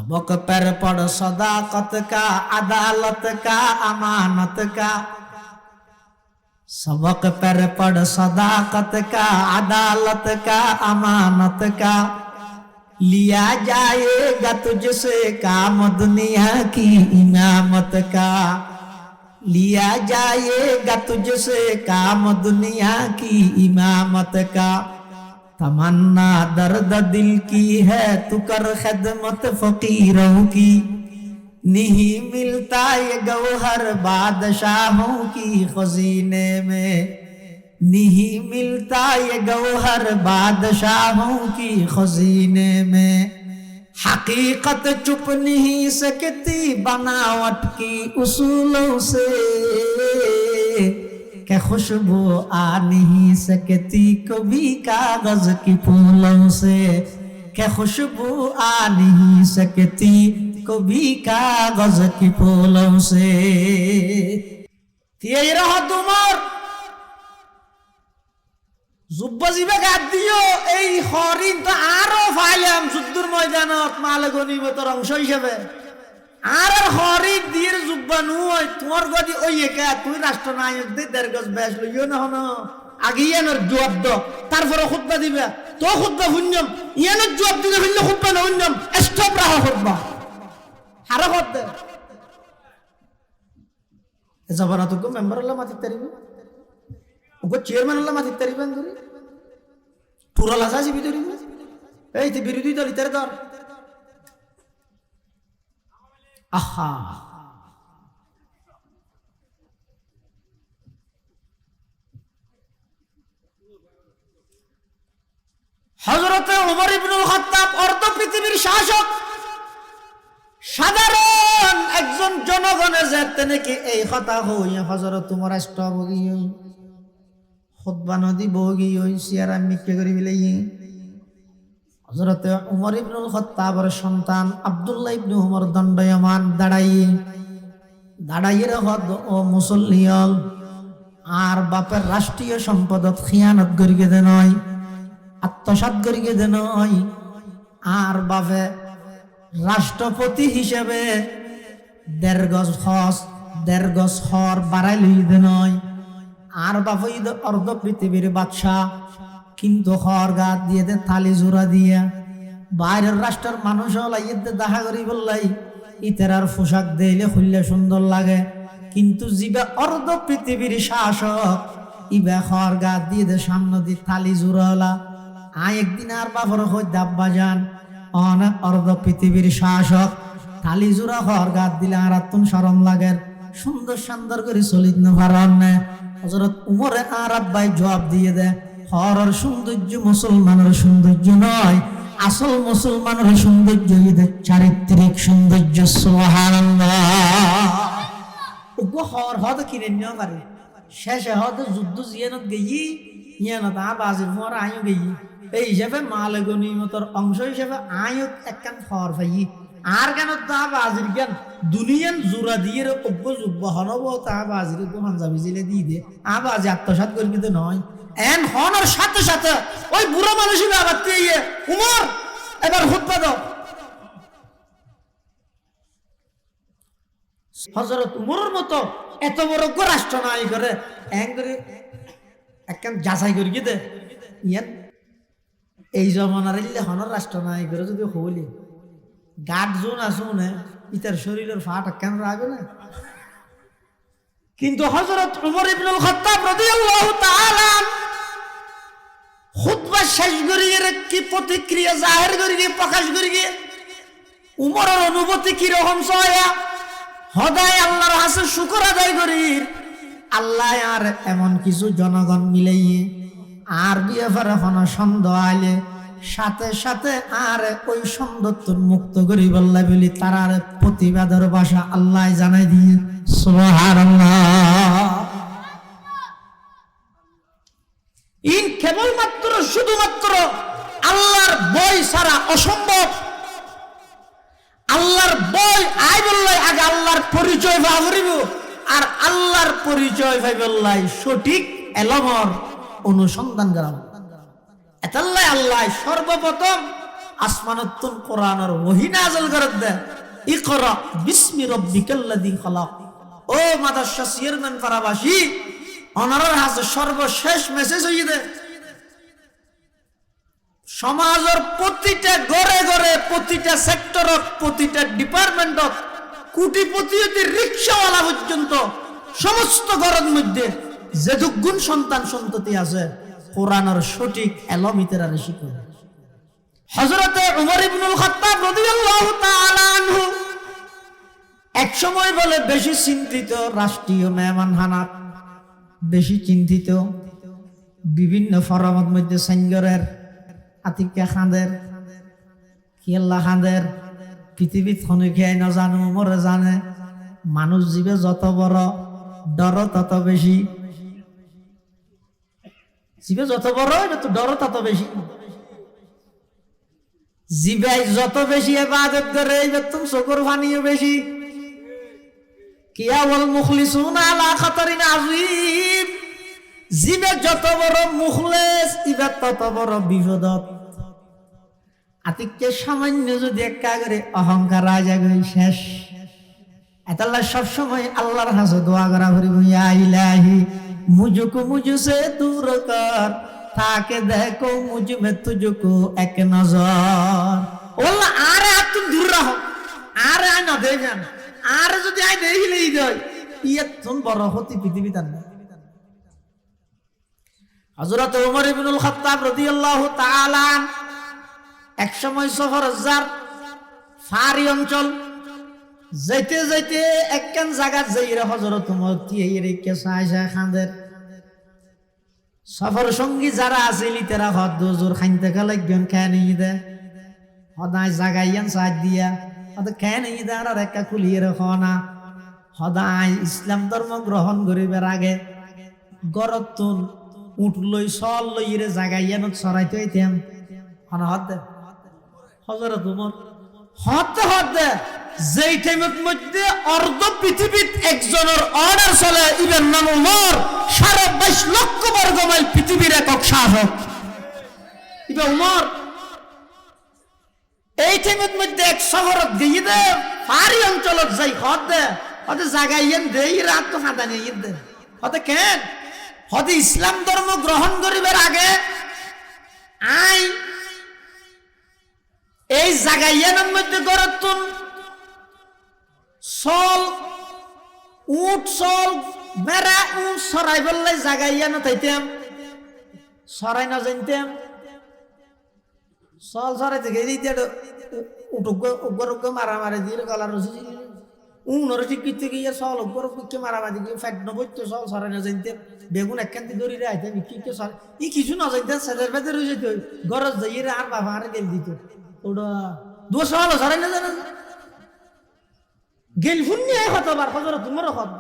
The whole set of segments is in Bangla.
सबक पर पढ़ सदाकत का, अदालत का, अमानत का। सबक पर पढ़ सदाकत का, अदालत का, अमानत का। लिया जाएगा तुझसे काम दुनिया की इमामत का। लिया जाएगा तुझसे काम दुनिया की इमामत का। तमन्ना दर्द दिल की है तू कर खिदमत फकीरों की। नहीं मिलता ये गौहर बादशाहों की खजीने में। नहीं मिलता ये गौहर बादशाहों की खजीने में। हकीकत छुप नहीं सकती बनावट की उसूलों से। क्या खुशबू आ नहीं सकती कभी कागज की फूलों से। क्या खुशबू आ नहीं सकती कभी कागज की फूलों से। ये रहा तुम्हार जुब्बा জিবে গাদ দিও এই হরিণ তো আরো ফাইলাম যুদ্ধের ময়দানত মাল গনিমতের অংশ হিসেবে। আর হরিণ দিয়ে জুব্বা নয় তোমার গদি ওই একা তুই রাষ্ট্রনায়ক দিয়ে 1.5 গজ ব্যাস লইও না হন আগে ইয়ানোর জবাব দাও তারপরে খুতবা দিবা তো খুতবা হুন্নম ইয়ানোর জবাব দিলে হইলে খুতবা না হুন্নম স্টপ রাখো খুতবা হারা করতে জবানা তো মেম্বার আল্লাহ মাতি তারিব ওগো চেয়ারম্যান আল্লাহ মাতি তারিবান করি পুরা লাজাজি বিদরি এই যে বিরোধী দল ইতারে দর আহা হযরত ওমর ইবনুল খাত্তাব অর্ধ পৃথিবীর শাসক সাধারণ একজন জনগণের যেতে নাকি এই কথা হই হযরত ওমর রাষ্ট্রপতি হই খুতবা নদী বগি হই সিয়ারা মিক্কে করি বিলাই হযরত ওমর ইবনুল খাত্তাবের সন্তান আব্দুল্লাহ ইবনে ওমর দণ্ডায়মান দাঁড়াইয়ে হদ ও মুসল্লিয়ল আর বাপের রাষ্ট্রীয় সম্পদত খিয়ানত করিয়ে দে নয় আত্মসাৎ করিয়ে দে নয় আর বাপে রাষ্ট্রপতি হিসেবে 1.5 গজ হস 1.5 গজ হর বাড়াই লই দে নয় আর বাপে অর্ধ পৃথিবীর বাদশা কিন্তু হর গাত দিয়ে দে থালি জোড়া দিয়া বাইরের রাষ্ট্রের মানুষ লাইতে দেখা করি বললাই ইতার পোশাক দিলে খুললে সুন্দর লাগে কিন্তু জিবা অর্ধ পৃথিবীর শাসক ইবা হর গাত দিয়ে দে সামনে দিয়ে থালি জোড়ালা একদিন আর বাপর হই দাব্বা যান অনেক অর্ধ পৃথিবীর শাসক থালি জোড়া হর গাত দিলে আর আত্ম শরম লাগে সুন্দর সুন্দর করে চলিত না পারেন না হযরত উমরে আর আব্বাই জবাব দিয়ে দেয় হরর সৌন্দর্য মুসলমানের সৌন্দর্য নয় আসল মুসলমানের সৌন্দর্য ঈদের চারিত্রিক সৌন্দর্য সুবহানাল্লাহ ওগো হর হদ কিনে নিও পারে শেষে হদ যুদ্ধ জিয়ানত গেই ইয়ানত আবাজের পর আয়ো গেই এই হিসাবে মাল গনিমতের অংশ হিসাবে আয়ো একখান হর পাই আর কেন তা বাজির জ্ঞান দুনিয়ান জোড়া দিয়ে অজ্ঞ যুব্ব হনব তা বাজির পাঞ্জাবি জিলে দিয়ে দে আবাজ আত্মসাৎ করবি তো নয় এন হনর সাথে সাথে ওই বুড়ো মানুষই আবার তুই উমর এবার খুতবা দাও হযরত উমরের মতো এত বড় রাষ্ট্র নাই করে একখান যাচাই করি দে ইয়ান এই জমানার হনর রাষ্ট্র নাই করে যদি হলি গাট জোন আসুন ইতার শরীরের ফাট কেন রাখবে না কিন্তু হযরত ওমর ইবনুল খাত্তাব রাদিয়াল্লাহু তাআলা খুতবা শেষ করিয়ে কি প্রতিক্রিয়া জাহির করিয়ে প্রকাশ করিয়ে উমরের অনুভূতি কি রকম সয়া হদায় আল্লাহর কাছে শুকর আদায় করি আল্লাহ আর এমন কিছু জনগণ মিলাইয়ে আর বিয়ে ফেরা সন্দেহ আইলে সাথে সাথে আর ওই সৌন্দর্য মুক্ত করি বললা বলি তার প্রতিবাদের ভাষা আল্লাহ জানাই দিয়ে সুবহানাল্লাহ ইন কেবলমাত্র শুধুমাত্র আল্লাহর বই ছাড়া অসম্ভব আল্লাহর বই আই বললাই আগে আল্লাহর পরিচয় পাবরিব আর আল্লাহর পরিচয় পাই বললাই সঠিক এলমর অনুসন্ধান করা এতাল্লাই আল্লাহ সর্বপ্রথম আসমানতুন কোরআনের ওহী নাযিল করে দে, ইকরা বিসমি রাব্বিকাল্লাযী খালাক। ও মাদ্রাসা চেয়ারম্যান পারাবাসী, অনারের হাতে সর্বশেষ মেসেজ হইয়ে দে, সমাজের প্রতিটা ঘরে ঘরে, প্রতিটা সেক্টরত, প্রতিটা ডিপার্টমেন্টত, কোটিপতি হইতে রিক্সাওয়ালা পর্যন্ত সমস্ত ঘরের মধ্যে যে দুগুণ সন্তান সন্ততি আছে, কোরআনের সঠিক এলমিতেরা শিখে। হযরত উমর ইবনুল খাত্তাব রাদিয়াল্লাহু তাআলা আনহু এক সময় বলে বেশি চিন্তিত রাষ্ট্রীয় মেহমানখানাত, বেশি চিন্তিত বিভিন্ন ফরমের মধ্যে সেঞ্জরের আতিকা খাঁদের কিয়াল্লা খাঁদের পৃথিবীত খনি খেয়ে না জানো, উমরে জানে মানুষ জীবে যত বড় ডর তত বেশি, জীবে যত বড় ডর তত বেশি, জিবাই যত বেশি ইবাদত করে তুমি চকুর পানিও বেশি। কিয়া ওয়াল মুখলিসুনা আলা খাতারিন আযীম, জিবে যত বড় মুখলেস ইবা তত বড় বিপদত। আতিককে সামান্য যদি একটা করে অহংকার আজা গই শেষ। এতাল্লাহ সবসময় আল্লাহর কাছে দোয়া করা করিব, ইয়া ইলাহি মুঝকো মুঝসে দূর কর, তাকে দেখো মুঝ মে তুঝকো এক নজর। ওল্লাহ আরে তুমি দূর রাখো, আরে আয় না দেখেন, আরে যদি আয় দেখিলেই দেয় ইয়ে তুমি বড় হতি পৃথিবীতে না। হযরত ওমর ইবনুল খাত্তাব রাদিয়াল্লাহু তাআলা এক সময় সফর যার ফারি অঞ্চল যাইতে যাইতে একখান জায়গা যাইরা হযরত ওমর তিয়ের কেসায় খাঁদের সফর সঙ্গী যারা আছিল তারা হদ হুজুর খাইতে গেলে জ্ঞান খেয়ে নিয়ে দে, সদায় জাগাইয়ান সাজ দিয়া হদ খেয়ে নিয়ে দে, আর একটা খুলিয়ে রাখো না। সদায় ইসলাম ধর্ম গ্রহণ করিবার আগে গরতুন উঠ লই সল লইরে জাগাইয়ানত সরাইতে হইতাম হদ দে হযরত ওমর হদ দে। যেই টাইমের মধ্যে অর্ধ পৃথিবীত একজনের অর্ডার চলে, ইবের নাম ওমর, 22.5 লক্ষ বর্গ মাইল পৃথিবীর একক শাসক ইবে ওমর। এই টাইমের মধ্যে এক শহরত দিয়ে দে, পাহাড়ি অঞ্চলত যাই হদ দে, হতে জাগাইয়েন দেই রাত তো খাদা নিয়ে দে, হতে কেন হতে ইসলাম ধর্ম গ্রহণ করিবার আগে আই এই জাগাইয়ানের মধ্যে গড়তুন সল উট সল মেরা উট সরাই বললে জাগাইয়া না থাইতাম, সরাই না জানতাম, সল সরাইতে গেছে উগ্র মারামারি দিয়ে গলার রসি উনর ঠিক করতে গিয়ে সল উগ্র মারামারি গিয়ে ফ্যাট নবইতো সল সরাই না জানতাম, বেগুন একখান দিয়ে দৌড়ি আইতাম কি সর ই কিছু না জানতাম, সেদের বেদের রয়ে যেত গরজ যাই আর বাবা আর গেল দিত ওটা দু সল সরাই না জানা গেল ফুন্নি হতবার হযরত উমর হত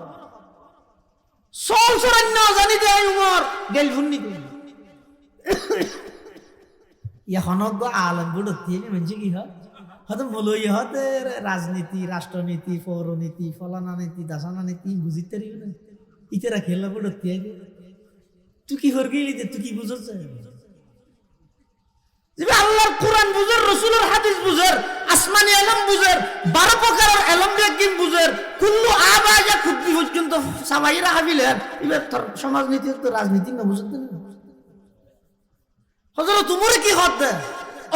সল সরাই না জানি দে উমর গেল ফুন্নি দে ইহনগ আলম বুড়ো দিয়ে মানে কি হয় হয়তো মলই হতে রাজনীতি, রাষ্ট্রনীতি, পৌরনীতি, ফলানা নীতি, দাসানা নীতি বুঝিতে পারি না, ইতেরা খেলা বুড়ো দিয়ে তুই কি হর গেলি তুই কি বুঝছ? আল্লাহর কোরআন বুঝের, রাসূলের হাদিস বুঝের, আসমানি ইলম বুঝের, 12 প্রকারের ইলম বিজ্ঞান বুঝের, কুল্লু আবাজা খুদ্দি পর্যন্ত সাবাইরা হাবিলের এবার সমাজনীতি তো রাজনীতি না বুঝতে না। হযরত উমর কি হদ দেয়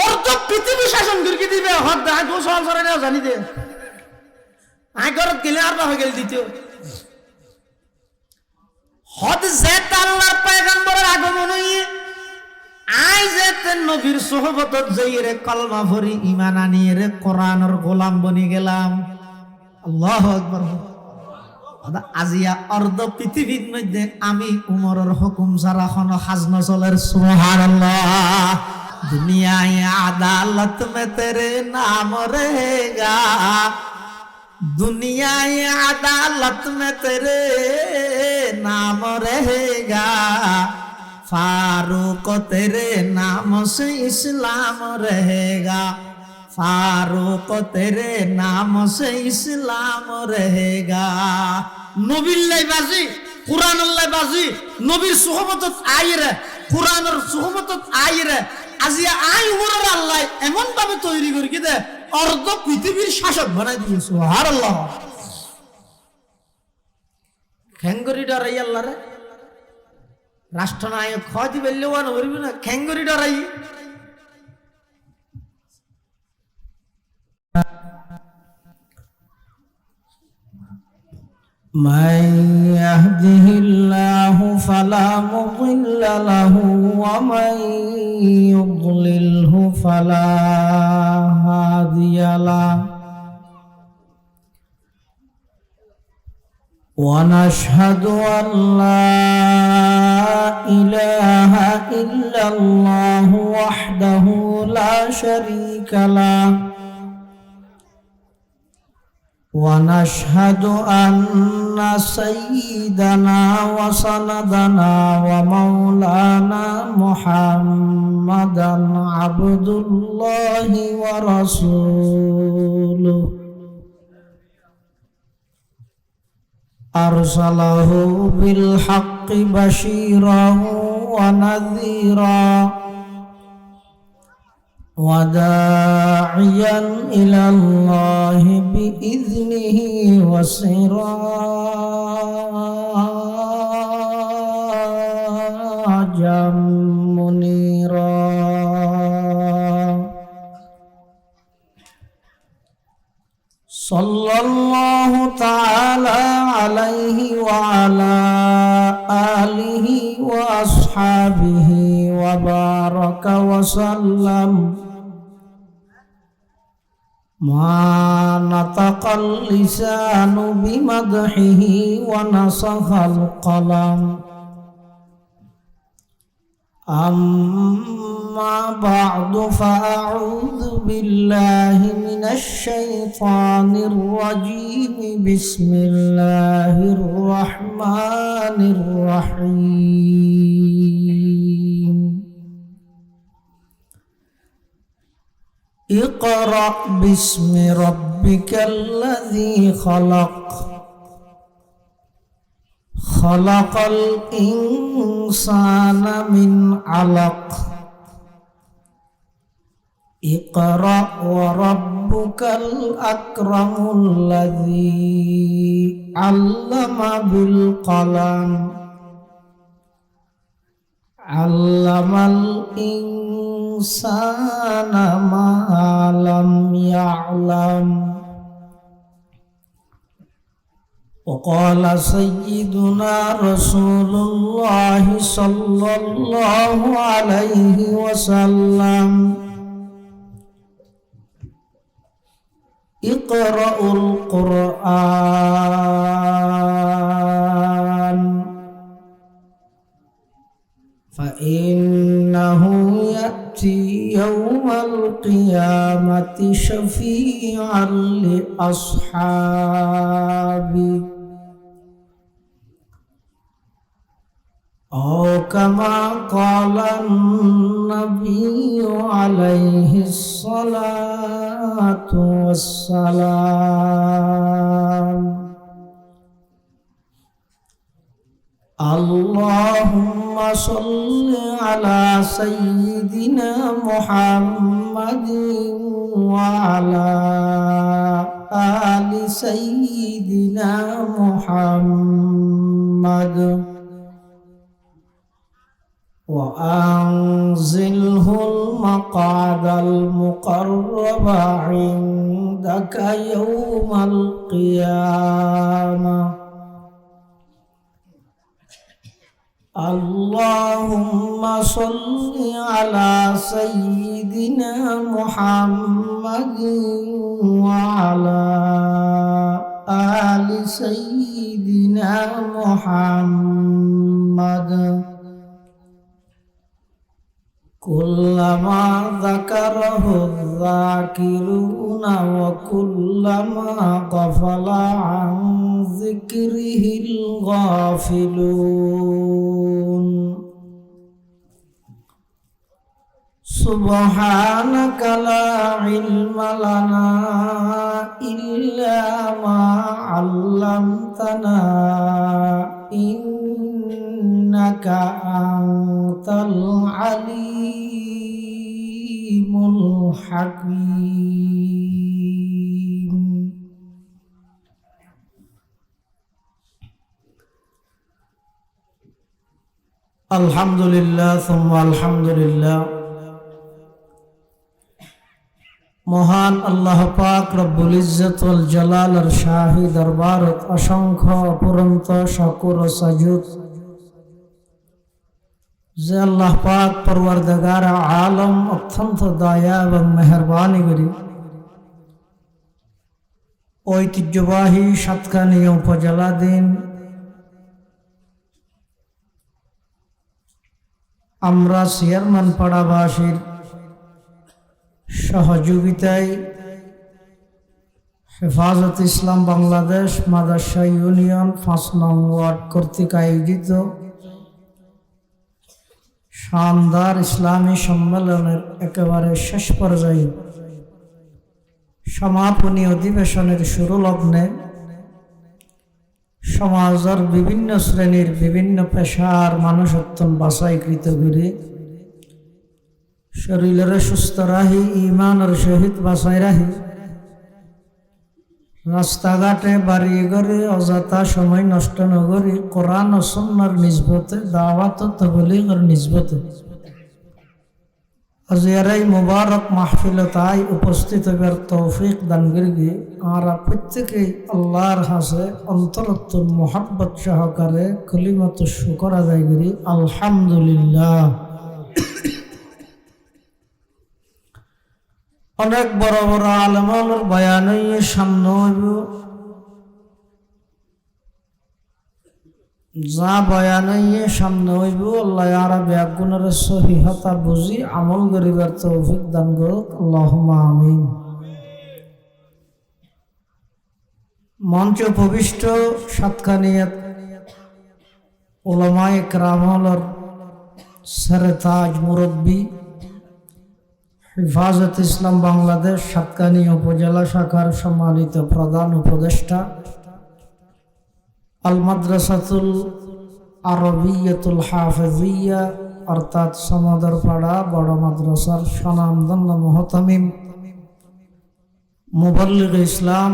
অর্ধ পৃথিবী শাসন করে দিবে, হদ দেয় দো সওয়াল করে না জানি দে আই গরত গেলে আর না হয়ে গেল দ্বিতীয় হদ যেত আল্লাহর পয়গম্বরের আগমন হইয়ে আই যেতে নবীর সোহবতত যাইরে কলমা ভরি ঈমান আনিয়ে রে কোরআনের গোলাম বনি গেলাম। আল্লাহু আকবার। আজিয়া অর্ধ পৃথিবীর মধ্যে আমি উমরের হুকুম ছাড়া কোনো হাজ নচলের। সুবহানাল্লাহ। দুনিয়ায় আদালত মে তেরে নাম रहेगा, दुनियाए अदालत में तेरे नाम रहेगा, फारूक तेरे नाम से इस्लाम रहेगा, फारूक तेरे नाम से इस्लाम रहेगा। नबील्লাই বাজি, কুরআনুল্লাহ বাজি, নবীর সুহবতত আইরে, কুরআনের সুহবতত আইরে আজিয়া আই উমরের আল্লাহ এমন ভাবে তৈরি করে কি দে অর্ধ পৃথিবীর শাসক বানাই দিয়ে সুবহানাল্লাহ। খেঙ্গরি ডরাই আল্লাহরে রাষ্ট্রনায়ক খদি বেল্লেওয়ান হইবে না, খেঙ্গরি ডরাই। من يهده الله فلا مضل له ومن يضلله فلا هادي له ونشهد أن لا إله إلا الله وحده لا شريك له ونشهد أن سيدنا وسندنا ومولانا محمدا عبد الله ورسوله أرسله بالحق بشيرا ونذيرا وداعيا إلى الله بإذنه وسراجا منيرا صلى الله تعالى عليه وعلى آله وأصحابه وبارك وسلم ما نطق اللسان بمدحه ونصح القلم أما بعد فأعوذ بالله من الشيطان الرجيم بسم الله الرحمن الرحيم اقرأ باسم ربك الذي خلق خلق الإنسان من علق اقرأ وربك الأكرم الذي علم بالقلم علم الإنسان ما لم يعلم وقال سيدنا رسول الله صلى الله عليه وسلم اقرأوا القرآن فإنه يأتي يوم القيامة شفيعا لأصحابه أو كما قال النبي عليه الصلاة والسلام اللهم صل على سيدنا محمد وعلى آل سيدنا محمد وأنزله المقعد المقرب عندك يوم القيامة اللهم صل على سيدنا محمد وعلى آل سيدنا محمد كلما ذكره الذاكرون وكلما غفل عن ذكره الغافلون سبحانك لا علم لنا إلا ما علمتنا إنك أنت العليم আলহামদুলিল্লাহ সুম্মা আলহামদুলিল্লাহ। মহান আল্লাহ পাক রব্বুল ইজ্জত ওয়াল জালালের শাহী দরবারত অসংখ্য অপরন্ত শুকর ও সাজুদ যে আল্লাহ পাক পরওয়ারদিগার আলম অত্যন্ত দয়া এবং মেহেরবানি করি ঐতিহ্যবাহী সাতকানিয়া উপজেলাধীন আমরা চেয়ারম্যান পাড়াবাসীর সহযোগিতায় হেফাজত ইসলাম বাংলাদেশ মাদ্রাসা ইউনিয়ন ৫ নং ওয়ার্ড কর্তৃক আয়োজিত শানদার ইসলামী সম্মেলনের একেবারে শেষ পর্যায়ে সমাপনী অধিবেশনের শুরু লগ্নে সমাজের বিভিন্ন শ্রেণীর বিভিন্ন পেশার মানুষ অত্যন্ত বাছাইকৃত করে শরীরের সুস্থ রাহি ইমানের সহিত বাছাই রাহি রাস্তাঘাটে বাড়ি ঘরে অযথা সময় নষ্ট নগরী কোরআন ও সুন্নাহর নিসবতে দাওয়াত ও তাবলীগের নিসবতে আজিয়ারাই মুবারক মাহফিলতায় উপস্থিত হবার তৌফিক দান করি। আমরা প্রত্যেকেই আল্লাহর কাছে অন্তরত্ব মোহাব্বত সহকারে কলিমাত শুকর আদায় করি আলহামদুলিল্লাহ। অনেক বড় বড় আলেমের বয়ান সামনে হইব, যা বয়ান সামনে হইব আল্লাহ আরা ব্যাগুণের সহিহতা বুঝি আমল করিবার তৌফিক দান করুক আল্লাহুম্মা আমিন। মঞ্চ উপবিষ্ট সাতকানিয়াত উলামায়ে কেরামের সরতাজ মুরব্বী হেফাজত ইসলাম বাংলাদেশ সাতকানিয়া উপজেলা শাখার সম্মানিত প্রধান উপদেষ্টা আল মাদ্রাসাতুল আরবিয়াতুল হাফিজিয়া অর্থাৎ সমদরপাড়া বড় মাদ্রাসার স্বনামধন্য মুহতামিম মুবল্লিগ ইসলাম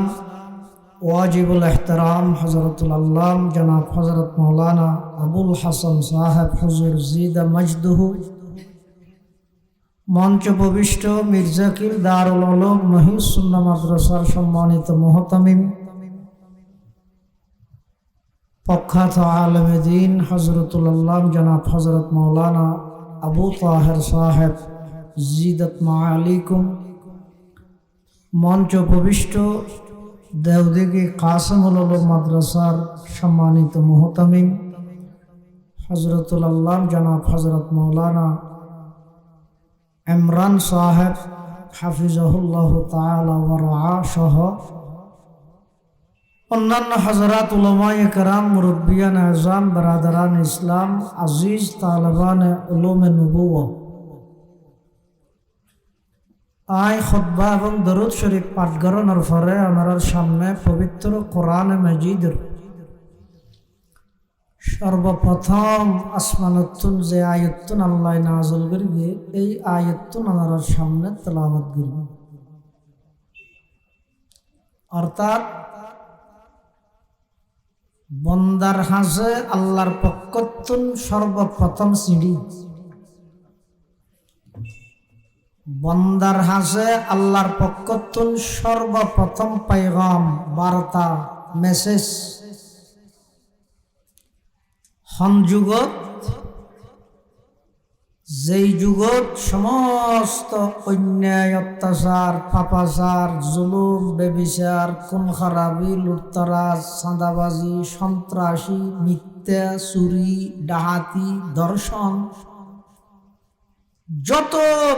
ওয়াজিবুল এহতরাম হযরতুল আল্লাম জনাব হযরত মাওলানা আবুল হাসান সাহেব হুজুর জিদা মজদুহু, মঞ্চ উপবিষ্ট মির্জাকিল দারুল উলুম মহিউস সুন্নাহ মাদ্রাসার সম্মানিত মুহতামিম প্রখ্যাত আলেমে দ্বীন হযরতুল আল্লাম জনাব হযরত মাওলানা আবু তাহের সাহেব জিদাত মাআলিকুম, মঞ্চ উপবিষ্ট দেওদিঘি কাসিমুল উলুম মাদ্রাসার সম্মানিত মুহতামিম হযরতুল আল্লাম জনাব হযরত মাওলানা ইমরান সাহেব হাফিজাহুল্লাহ তাআলা ওয়া রাআ সহ অন্যান্য হযরত উলামায়ে কেরাম মুরব্বিয়ান আযম বারাদারান ইসলাম আজিজ তালেবানে উলুমে নবুওয়াহ, আয় খুতবা এবং দরুদ শরীফ পাঠ করানোর পরে আমার সামনে পবিত্র কোরআন মাজিদের সর্বপ্রথম আসমানতুন যে আয়াতুন আল্লাহ নাযিল করিবে এই আয়াতুন আমার সামনে তেলাওয়াত করব। অর্থাৎ বন্দার হাজে আল্লাহর পক্ষতুন সর্বপ্রথম সিঁড়ি, বন্দার হাজে আল্লাহর পক্ষতুন সর্বপ্রথম পায়গাম বার্তা মেসেজ হন যুগত, যেই যুগত সমস্ত অন্যায় অত্যাচার পাপাচার জুলুম বেবিচার খুন খারাপি লুটতরাজ চাঁদাবাজি সন্ত্রাসী মিথ্যা চুরি ডাহাতি ধর্ষণ যত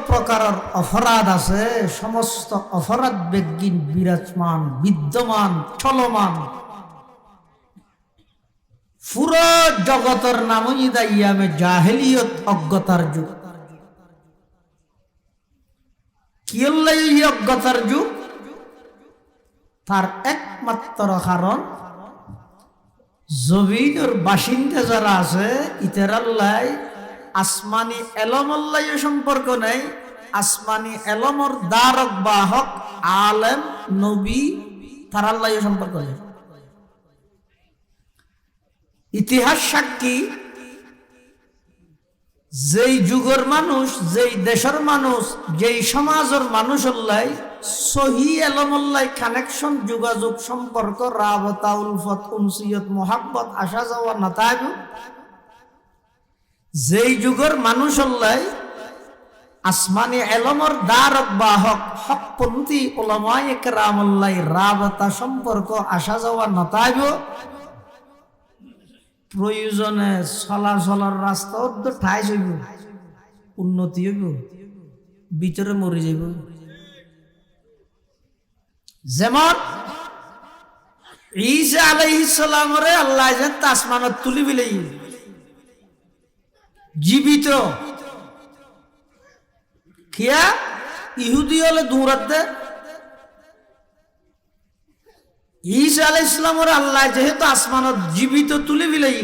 প্রকারের অপরাধ আছে সমস্ত অপরাধ বেগিন বিরাজমান বিদ্যমান চলমান পুরো জগতের নামই দাইয়ামে জাহেলিয়ত অজ্ঞতার যুগ। কি এই অজ্ঞতার যুগ? তার একমাত্র কারণ জমিনের বাসিন্দা যারা আছে ইতারাল্লাহ আসমানি এলমল্লাই সম্পর্ক নেই, আসমানি এলমর দ্বারক বাহক আলেম নবী তারাল্লাই সম্পর্ক নেই। ইতিহাস সাক্ষী যেই যুগের মানুষ, যেই দেশের মানুষ, যেই সমাজের মানুষ হল্লাই সহি এলমল্লাই কানেকশন, যোগাযোগ, সম্পর্ক, রাবতা, উলফত, উনসিয়ত, মোহাব্বত, আসা যাওয়া না থাকবে, যেই যুগের মানুষ হল্লাই আসমানি এলমর দ্বারক বাহক হকপন্থী উলামায়ে কেরামল্লাই রাবতা, সম্পর্ক, আসা যাওয়া না থাকবে, প্রয়োজনে চলাচলের রাস্তা তো ঠাই হইব, উন্নতি হইব, ভিতরে মরে যাইব। যেমন ঈসা আলাইহিস সালামরে আল্লাহ যেন আসমানত তুলি বিলাই জীবিত, কিয়া ইহুদি হলে দৌড়াতে ঈসা আলাইহিস সালামরে আল্লাহ যেহেতু আসমানত জীবিত তুলি বিলাই,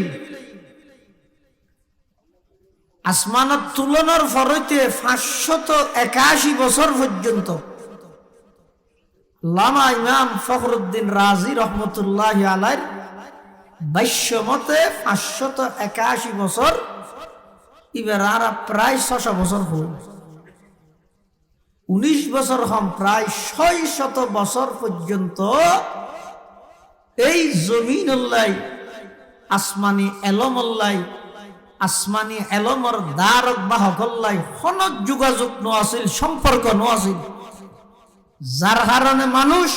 আসমানত তুলনার ফরইতে 581 বছর পর্যন্ত লামা ইমাম ফখরুদ্দিন রাজি রহমতুল্লাহি আলাইহির ভাষ্য মতে 581 বছর, এবার আর প্রায় 600 বছর হল, 19 বছর হম, প্রায় 600 বছর পর্যন্ত এই জমিন আল্লাহ আসমানি এলমল্লাই, আসমানি এলমর দ্বারক বাহকল্লাই হনক যোগাযোগ ন আছিল, সম্পর্ক ন আছিল, যার কারণে মানুষ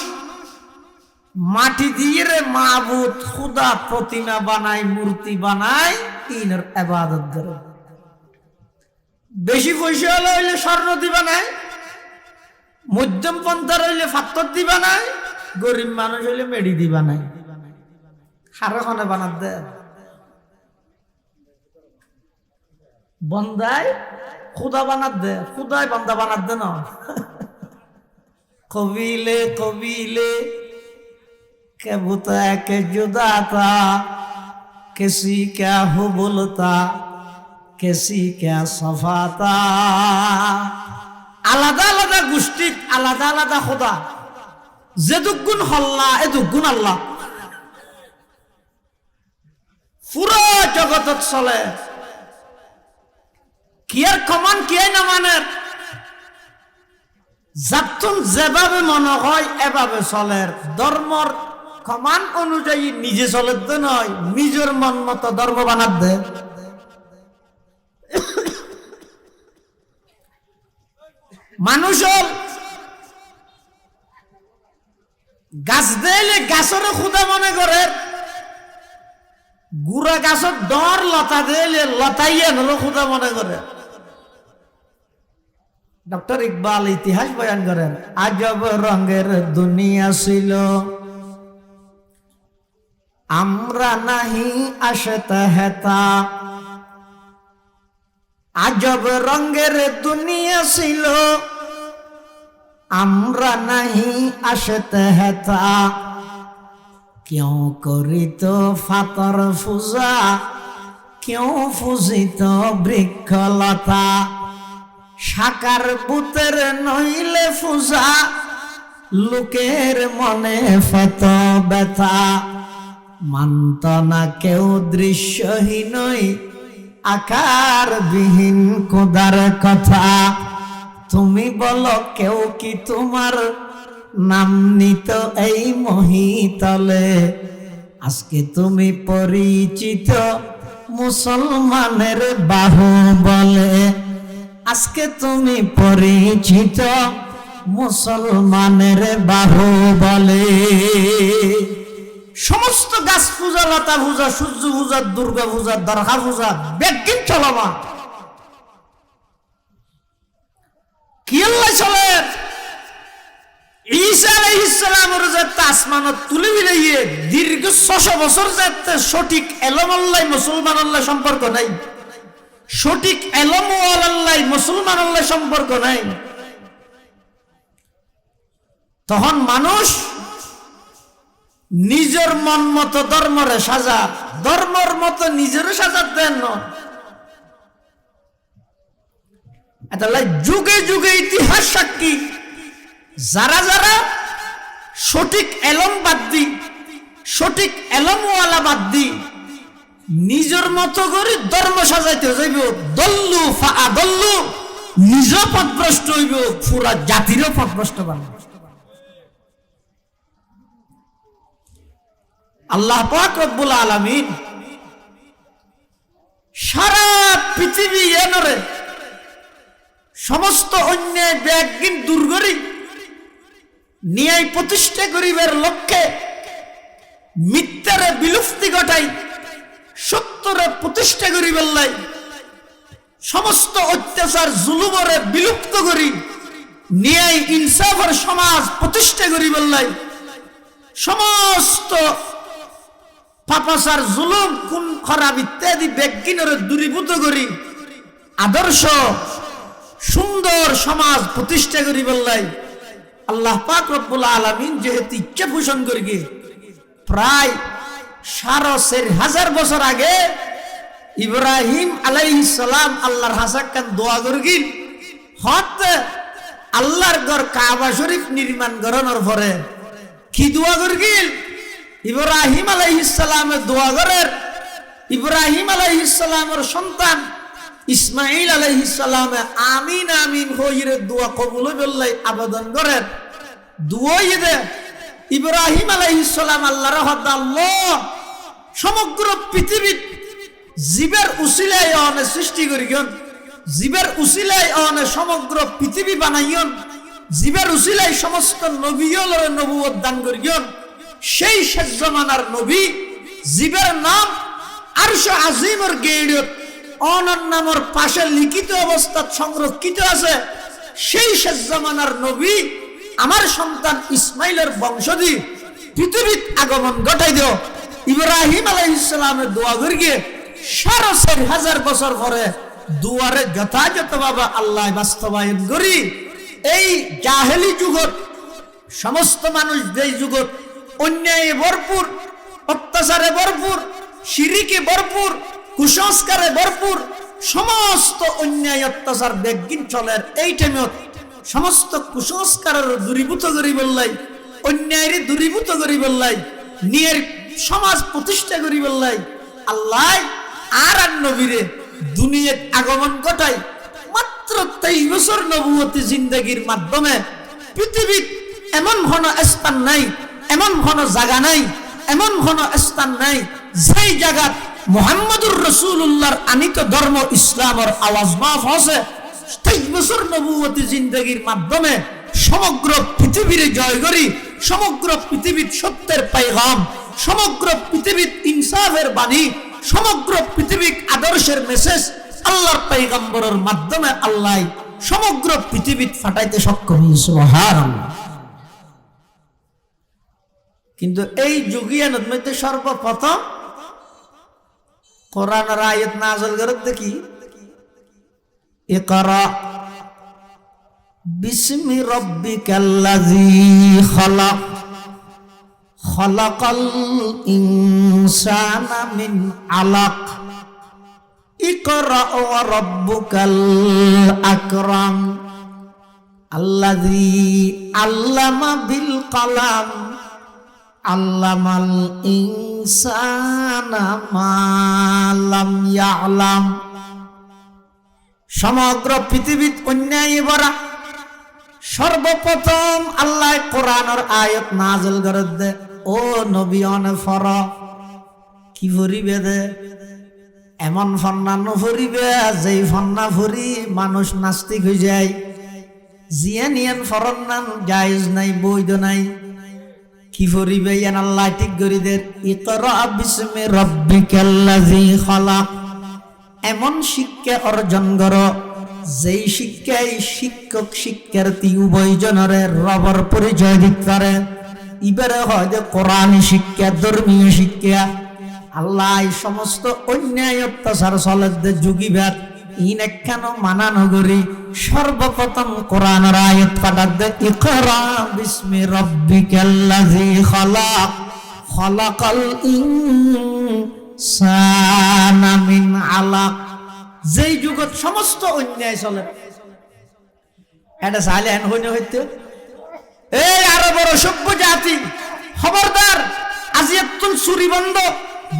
মাটি দিয়ে মাবুদ খুদা প্রতিমা বানায়, মূর্তি বানায়, ইনের ইবাদত করে। বেশি পয়সা হইলে স্বর্ণ দিবা নাই, মধ্যম পন্থার হইলে পাথর দিবা নাই, গরিব মানুষ হইলে মেডি দিবা নাই, হারখানে বানাত দে বন্দায় খুদা বানাত দে, খুদায় বন্দা বানাত দে না। কবিলে কবিলে কে বুতা কে जुदा था, किसी क्या हुबुल था, किसी क्या सफा था। আলাদা আলাদা গোষ্ঠী, আলাদা আলাদা খোদা, যে দুগুণ হল্লা এ দুগুণ আল্লাহ, পুরো জগৎ চলে কি আর কমান কি না মানে, যাতুন যেভাবে মনে হয় এভাবে চলে, ধর্মর কমান অনুযায়ী নিজে চলে তো নয়, নিজের মন মতো ধর্ম বানাত দে। মানুষ গাছ দিলে গাছের খুদা মনে করে, গুড়া গাছের ডর লতা দিলে লতাইয়া হলো খুদা মনে করে। ডক্টর ইকবাল ইতিহাস বয়ান করেন, আজব রঙের দুনিয়া ছিল, আমরা নাহি আসতে হেতা। আজব রঙের দুনিয়া ছিল, আমরা নাহি আসতে হেতা। কেউ করিত ফাতর পূজা, কেউ পূজিত বৃক্ষলতা। সাকার বুতের নইলে পূজা, লোকের মনে ফেত ব্যথা। মানত না কেউ দৃশ্যহীনই, আকার বিহীন খোদার কথা। তুমি বলো কেউ কি তোমার নাম নিত এই মহিতলে। আজকে তুমি পরিচিত মুসলমানের বাহুবলে। আজকে তুমি পরিচিত মুসলমানের বাহুবলে। সমস্ত গাছ পূজা, লতা পূজা, সূর্য পূজা, দুর্গা পূজা, দরগা পূজা ব্যাগিন চলবা কি আল্লাহ চলে। ঈসা আলাইহিস সালামের যাতে আসমানত তুলে মিলাইয়ে দীর্ঘ 600 বছর যাতে সঠিক এলম আল্লাহ মুসলমান আল্লাহ সম্পর্ক নাই, সঠিক এলম আল্লাহ মুসলমান আল্লাহ সম্পর্ক নাই। তখন মানুষ নিজের মন মতো ধর্মরে সাজা, ধর্মর মতো নিজের সাজাত দেন। এটা যুগে যুগে ইতিহাস সাক্ষী, যারা যারা সঠিক এলম বাদ দি, সঠিক এলমওয়ালা বাদ দি নিজের মতো করে ধর্ম সাজাইতে যাইব, দল্লু ফাআদল্লু, নিজ পথভ্রষ্ট হইব, পুরা জাতিরও পথভ্রষ্ট বানাবে। আল্লাহ পাক রব্বুল আলামিন সারা পৃথিবী এনরে সমস্ত অন্যায় ব্যাগিন দূর করি ন্যায় প্রতিষ্ঠা করিবার লক্ষ্যে মিথ্যারে বিলুপ্তি ঘটাই সত্যরে প্রতিষ্ঠা করিবার লাই সমস্ত অত্যাচার জুলুমরে বিলুপ্ত করি ন্যায় ইনসাফের সমাজ প্রতিষ্ঠা করিবার লাই সমস্ত পাপাচার জুলুম খুন খারাপ ইত্যাদি ব্যাগিনরে দূরীভূত করি আদর্শ সুন্দর সমাজ প্রতিষ্ঠা করিবার লাই আল্লাহ পাক রব্বুল আলামিন যেহেতু ইচ্ছা পোষণ করি প্রায় 4,500 বছর আগে ইব্রাহিম আলাইহিস সালাম আল্লাহর হাসাক্কান দোয়া করগিল হত আল্লাহর ঘর কাবা শরীফ নির্মাণ করানোর পরে কি দোয়া করগিল ইব্রাহিম আলাইহিস সালামের দোয়া করের ইব্রাহিম আলাইহিস সালামের সন্তান ইসমাইল আলাইহিস সালামে আমিন আমিন হইরে দোয়া কবুল হইবল্লাই আবেদন করেন দুয়াই দে ইব্রাহিম আলাইহিস সালাম আল্লাহর হদ আল্লাহ সমগ্র পৃথিবী জীবের উসিলায় অনে সৃষ্টি করিগন জীবের উসিলায় অনে সমগ্র পৃথিবী বানাইয়ন জীবের উসিলায় সমস্ত নবীয়লরে নবুয়ত দান করিগন সেই শেষ জামানার নবী জীবের নাম আরশ আজিমের গেড়ত অনর নামের পাশে লিখিত অবস্থাত সংরক্ষিত আছে সেই শেষ জামানার নবী আমার সন্তান ইসমাইলের বংশধী পৃথিবীত আগমন ঘটাই দিও ইব্রাহিম আলাইহিস সালামের দোয়া করিয়ে 4,500 বছর পরে দুয়ারে যথাযথভাবে আল্লাহ বাস্তবায়ন করি এই জাহেলি যুগত সমস্ত মানুষ যেই যুগত অন্যায়ে ভরপুর অত্যাচারে ভরপুর শিরিকে ভরপুর কুসংস্কারে ভরপুর সমস্ত অন্যায় অত্যাচার বেগিন চলের এই টাইমত সমস্ত কুসংস্কারের দূরীভূত করি বললাই অন্যায়ের দূরীভূত করি বললাই নিয়ের সমাজ প্রতিষ্ঠা করি বললাই আল্লাহ আর নবীরে দুনিয়াত আগমন ঘটাই মাত্র 23 বছর নবুয়তি জিন্দেগির মাধ্যমে পৃথিবীর এমন কোন স্থান নাই এমন কোন জায়গা নাই এমন কোন স্থান নাই যেই জায়গা মুহাম্মদুর রাসূলুল্লাহর আনিত ধর্ম ইসলামের আওয়াজ মাফ হচ্ছে 23 বছর নবুয়তি জিন্দেগির মাধ্যমে সমগ্র পৃথিবীরে জয় করি সমগ্র পৃথিবীর সত্যের পয়গাম সমগ্র পৃথিবীর ইনসাফের বাণী সমগ্র পৃথিবীর আদর্শের মেসেজ আল্লাহর পয়গম্বরের মাধ্যমে আল্লাহ সমগ্র পৃথিবীত ফাটাইতে সক্ষম সুবহানাল্লাহ। কিন্তু এই যুগিয়ানের মধ্যে সর্বপ্রথম কোরআনের আয়াত নাযিল করে দেখি ইকরা বিসমি রাব্বিকাল্লাযী খালাক খালাকাল ইনসানা মিন আলাক ইকরা ওয়া রাব্বুকাল আকরাম আল্লাযী আল্লামা বিল কলম আল্লামাল ইনসানা মা লাম ইয়ালাম। সমগ্র পৃথিবীত অন্যায় ভরা সর্বপ্রথম আল্লাহ কোরআনের আয়াত নাযিল করে দে ও নবী অনে ফর কি ভরিবে দে এমন ফন্না নফরিবে যেই ফন্না ফরি মানুষ নাস্তিক হয়ে যায় জিয়া নিয়ান ফরন নাম জায়েজ নাই বৈধ নাই কি ভরিবে ইয়ান আল্লাহ ঠিক করে দে ইকরা বিসমি রাব্বিকাল্লাযী খালাক এমন শিক্ষা অর্জন করো যেই শিক্ষায় শিক্ষক শিক্ষার্থী উভয়জনরে রবর পরিচয় দিতে পারে ইবারে হয় যে কোরআনী শিক্ষা ধর্মীয় শিক্ষা আল্লাহ সমস্ত অন্যায় অত্যাচার চলে যুগীবাদ ইন কেন মানা নগরী সর্বপ্রথম কোরআনের আয়াত পাঠাত দে ইকরা বিসমি রাব্বিকাল্লাযী খালাক খালাকাল ইনসানা মিন আলাক। যেই যুগত সমস্ত অন্যায় চলে এটা চাইলে এন হইনে হইতে এই আরো বড় সভ্য জাতি খবরদার আজিয়াতুল চুরি বন্ধ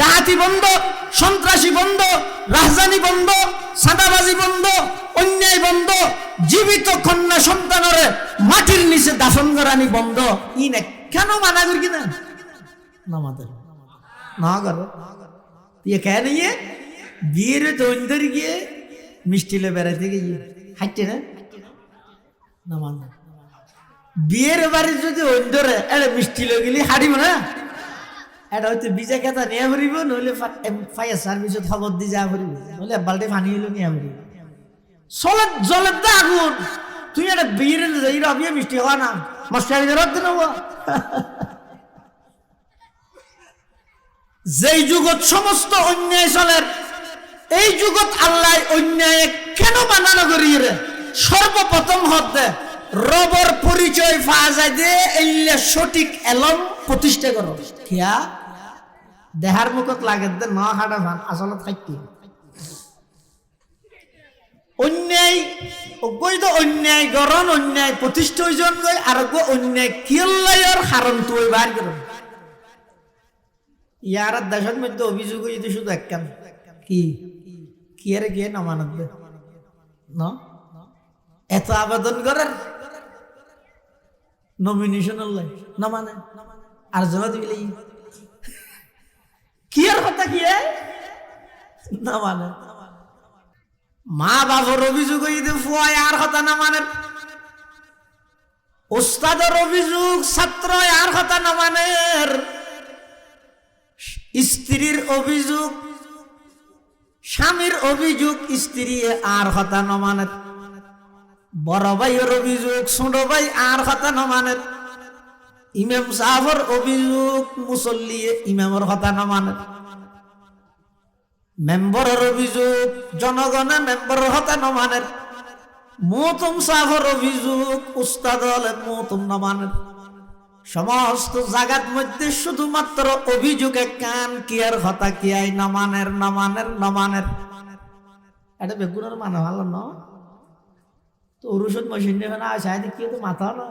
ডাকাতি বন্ধ, সন্ত্রাসী বন্ধ, রাজধানী বন্ধ, সাদাবাজি বন্ধ, অন্যায় বন্ধ, জীবিত কন্যা সন্তানরে মাটির নিচে দাফন করানি বন্ধ। ই না কেন মানা করি কিনা নামাদের না করো ইয়ে কেন ইয়ে বিয়ের তৈরি গিয়ে মিষ্টিলে বেড়াতে গিয়ে হাঁটছে না নামাজ বিয়ের বাড়ি যদি অন্ধরে এটা মিষ্টি লই গেলি হারিব না এটা হয়তো বিজা কেতা নিয়ে ফুরিব নইলে ফায়ার সার্ভিসত খবর দিয়ে যা ফুরিব নইলে বাল্টি পানি হইলো নিয়ে ফুরিব চলে জলের দা আগুন তুই একটা বিয়ের যাই রবিয়ে মিষ্টি হওয়া না মশারি রাখতে নেব যেই যুগত সমস্ত অন্যায় চলের এই যুগত আল্লাহ অন্যায় কেন বানানো করিয়ে রে সর্বপ্রথম হতে রবর পরিচয় পাওয়া যায় যে এইলে সঠিক এলম প্রতিষ্ঠা করো কিয়া দেহার মুখত লাগে দে ন হাঁটা ভান আসলে থাকি অন্যায় গই তো অন্যায় গরণ অন্যায় প্রতিষ্ঠা হইজন গই আর গো অন্যায় কিয়লাইর হারণ তুই বার করো ইয়ার দেশের মধ্যে অভিযোগ হইতে শুধু একখান কি কি আরে কে নামানত দে না এত আবেদন করার নমিনেশন না মানে আর জমা দিবি কি আর কথা কি না মানে মা বাবার অভিযোগ ফুয়ায় আর কথা না মানে ওস্তাদের অভিযোগ ছাত্র আর কথা না মানে স্ত্রীর অভিযোগ স্বামীর অভিযোগ স্ত্রী আর কথা না মানে বড় ভাইয়ের অভিযোগ ছোট ভাই আর কথা না মানে ইমাম সাহেবের অভিযোগ মুসল্লি ইমামের কথা না মানে মেম্বরের অভিযোগ জনগণের মেম্বরের কথা না মানে মহতম সাহেবের অভিযোগ উস্তাদ হলে মহতম না মানে সমস্ত জায়গার মধ্যে শুধুমাত্র অভিযোগে কান কিয়ার কথা কিয়াই না মানের না মানের না মানের এটা বেগুনের মানে ভালো না তো ওষুধ মেশিন নেবে না সাহেব কি তো মাথা না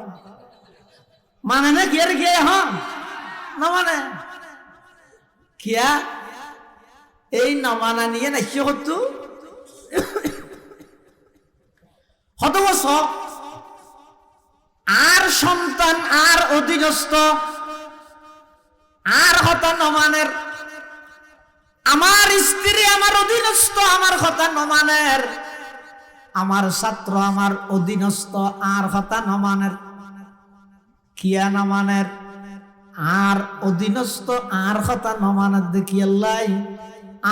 মানে না কি আর গিয়ে হ্যাঁ না মানে কিয়া এই না মানা নিয়ে না কি হতো হত সব আর সন্তান আর অধীনস্থ আর হতা নমানের আমার স্ত্রী আমার অধীনস্থ আমার কথা নমানের আমার ছাত্র আমার অধীনস্থ আর কথা নমানের কিয়া নমানের আর অধীনস্থ আর কথা নমানের দেখি আল্লাহ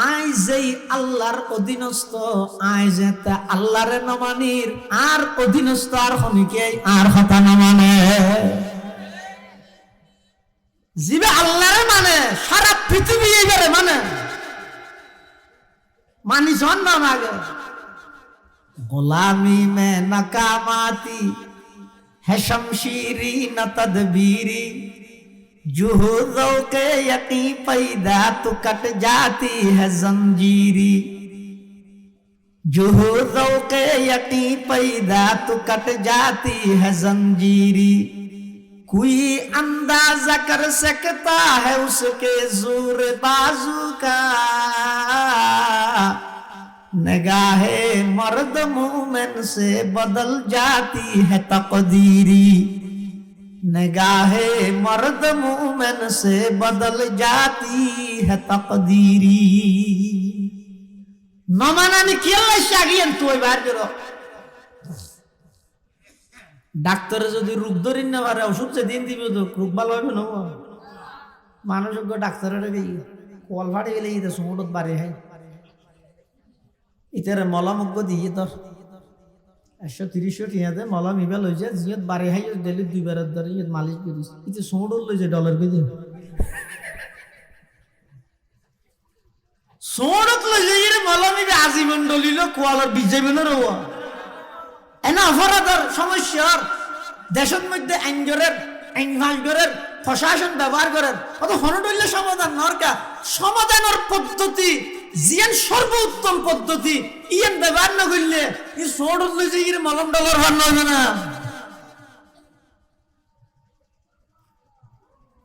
আই যেই আল্লাহর অধীনস্থ আই যে আল্লাহরে নমানির আর অধীনস্থ আর হনিকে আর কথা নমানে জিবে আল্লাহরে মানে সারা পৃথিবী এইবারে মানে মানি জন না মাগে গোলামি মে নাকামাতি है शमशीरी न तदबीरी जुहूदों के यकी पैदा तो कट जाती है जंजीरी जुहूदों के यकी पैदा तो कट जाती है जंजीरी कोई अंदाजा कर सकता है उसके जोर बाजू का निगाहे मर्द मोमिन से बदल जाती है तकदीरी निगाहे मर्द मोमिन से बदल जाती है तकदीरी नमानानी किल्ला शागियन तो बार करो ডাক্তারে যদি রোগ ধরিন না পারে ওষুধ যে দিন দিবে তো রোগ ভালো হবে না মানুষজ্ঞ ডাক্তারের কল ফাটে গেলে ইতে সমুদ্র বাড়ি হয় ইতারে মলমজ্ঞ দিয়ে তোর 130 টিয়াতে মলম ইবা লই যায় জিয়ত বাড়ি হাই ডেলি 2 বারের ধরে ইত মালিশ করিস ইতে সমুদ্র লই যায় ডলার কে দিন সমুদ্র লই যায় রে মলম ইবা আজীবন ডলিল কোয়ালার বিজেবি না রওয়া এনা অপরাধের সমস্যার দেশের মধ্যে আইনভালগরের প্রশাসন ব্যবহার করেন কত হনডল্য সমাধান নরকা সমাধানের পদ্ধতি জিয়ান সর্বোত্তম পদ্ধতি ইয়ান ব্যবহার না করলে এই সোড়ল যে এর মলম ডলার হন না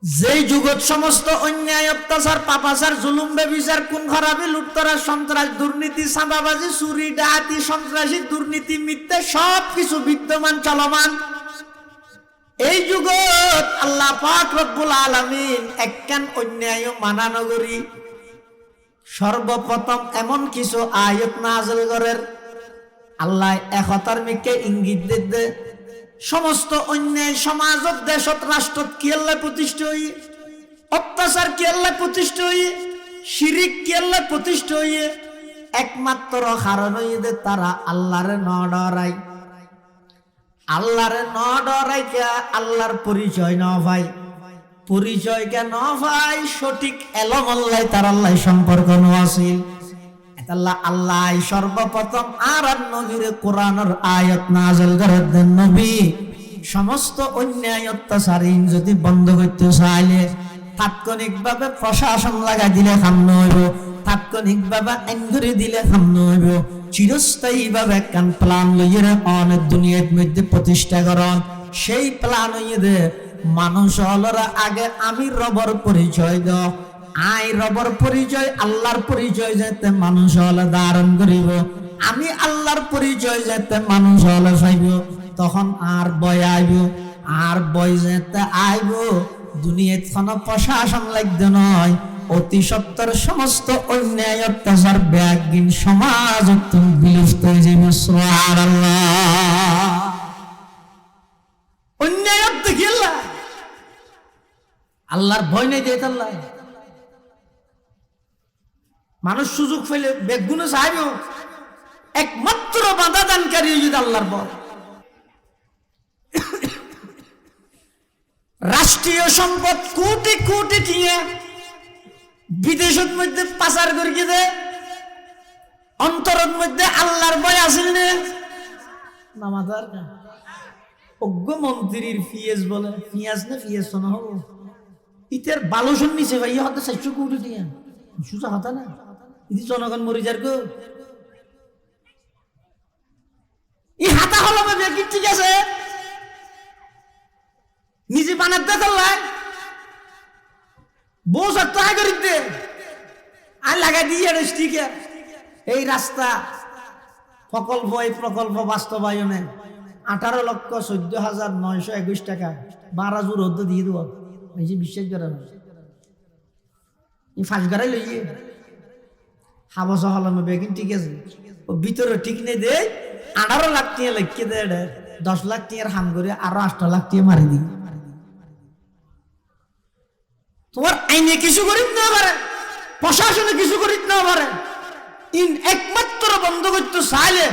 যেই যুগত সমস্ত অন্যায় অত্যাচার পাপাচার জুলুম বেবিচার খুন খারাপি লুটতরা সন্ত্রাস দুর্নীতি চাঁদাবাজি চুরি ডাকাতি সন্ত্রাসী দুর্নীতি মিথ্যা সব কিছু বিদ্যমান চলমান এই যুগত আল্লাহ পাক রব্বুল আলামিন একখান অন্যায় মানা নগরী সর্বপ্রথম এমন কিছু আয়াত নাযিল করেন আল্লাহ একতার মিকে ইঙ্গিত দিতে সমস্ত অন্যায় সমাজত দেশত রাষ্ট্রত কি আল্লাহ প্রতিষ্ঠা হই অত্যাচার কি আল্লাহ প্রতিষ্ঠা হই শিরিক কি আল্লাহ প্রতিষ্ঠা হই একমাত্র কারণ হইতে তারা আল্লাহরে ন ডরাই আল্লাহরে ন ডরাই কে আল্লাহর পরিচয় ন ভাই পরিচয় কে ন ভাই সঠিক এলম আল্লাহ তার আল্লাহ সম্পর্ক ন আছিল আল্লাহ আল্লাহ সর্বপ্রথম আর নবীরে কোরআনের আয়াত নাযিল করে দেন নবী সমস্ত অন্যায় অত্যাচারীন যদি বন্ধ করতে চাইলে তাৎক্ষণিকভাবে প্রশাসন লাগাই দিলে কাম নইব তাৎক্ষণিকভাবে আইন করে দিলে কাম নইব চিরস্থায়ীভাবে একখান প্ল্যান লইয়ে অনেক দুনিয়ার মধ্যে প্রতিষ্ঠা করন সেই প্ল্যান হইয়ে মানুষ হলরা আগে আমি রবর পরিচয় দাও আই রবর পরিচয় আল্লাহর পরিচয় যাতে মানুষ হলে ধারণ করিব আমি আল্লাহর পরিচয় যাতে মানুষ হলে চাইব তখন আর বয় আইব আর বয় যেতে আইব দুনিয়াত কোনো প্রশাসন লাগবে নয় অতি সত্তর সমস্ত অন্যায় অত্যাচার ব্যাগিন সমাজ তুমি বিলুপ্ত হয়ে যাবে সুবহানাল্লাহ অন্যায় দেখি আল্লাহর ভয় নেই দিয়ে আল্লাহ মানুষ সুযোগ পেলে বেগুনে চাইব একমাত্র বাধা দানকারী যদি আল্লাহর ভয় রাষ্ট্রীয় সম্পদ কোটি কোটি টিয়া বিদেশের মধ্যে পাচার করিয়ে দে অন্তরের মধ্যে আল্লাহর ভয় আসিল না মাথার অজ্ঞ মন্ত্রীর ফিয়েজ বলে পিঁয়াজ না ফিয়েজ শোনা হবো ইতের বালুসন নিচে ভাই হতে 400 কোটি টিয়া সুজা হতা না ইতি জনগণ মরি যার গো ই হাতা হলো কি ঠিক আছে নিজে বানাতে চললাই বউ সত্য আয় করি দে আর লাগাই দিয়ে স্টিকার এই রাস্তা প্রকল্প এই প্রকল্প বাস্তবায়নে 18,14,921 টাকা 12 জোর হদ্দ দিয়ে দেব এই যে বিশ্বাস করে না এই ফাঁস গাড়াই লইয়ে হাবস হলানো বেগিন ঠিক আছে ও ভিতরে ঠিক নেই দে 18 লাখ টাকা লিখে দে 10 লাখ টাকার হাম করে আরো 8 লাখ টাকা মারি দি তোমার আইনে কিছু করিত না পারে প্রশাসনে কিছু করিত না পারে ইন একমাত্র বন্ধ করতে চাইলে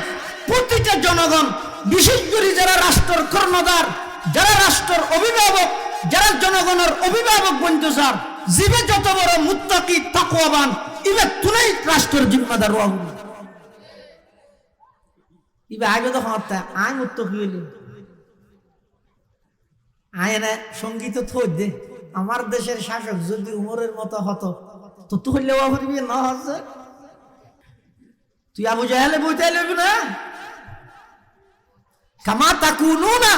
প্রতিটা জনগণ বিশেষ করে যারা রাষ্ট্রের কর্ণধার যারা রাষ্ট্রের অভিভাবক যারা জনগণের অভিভাবক বন্ধু স্যার জীবে যত বড় মুত্তাকি তাকওয়াবান ইবে তুলাই রাষ্ট্রের জিম্মাদার হবো ইবে আগে তো হত্যা আয় মুত্তাকি হইলে আয় না সঙ্গীত থই দে আমার দেশের শাসক যদি উমরের মতো হতো তো তুই হইলে হইবি না হচ্ছে তুই আবু জাহেলে বইতে লবি না কামা তাকুনুনা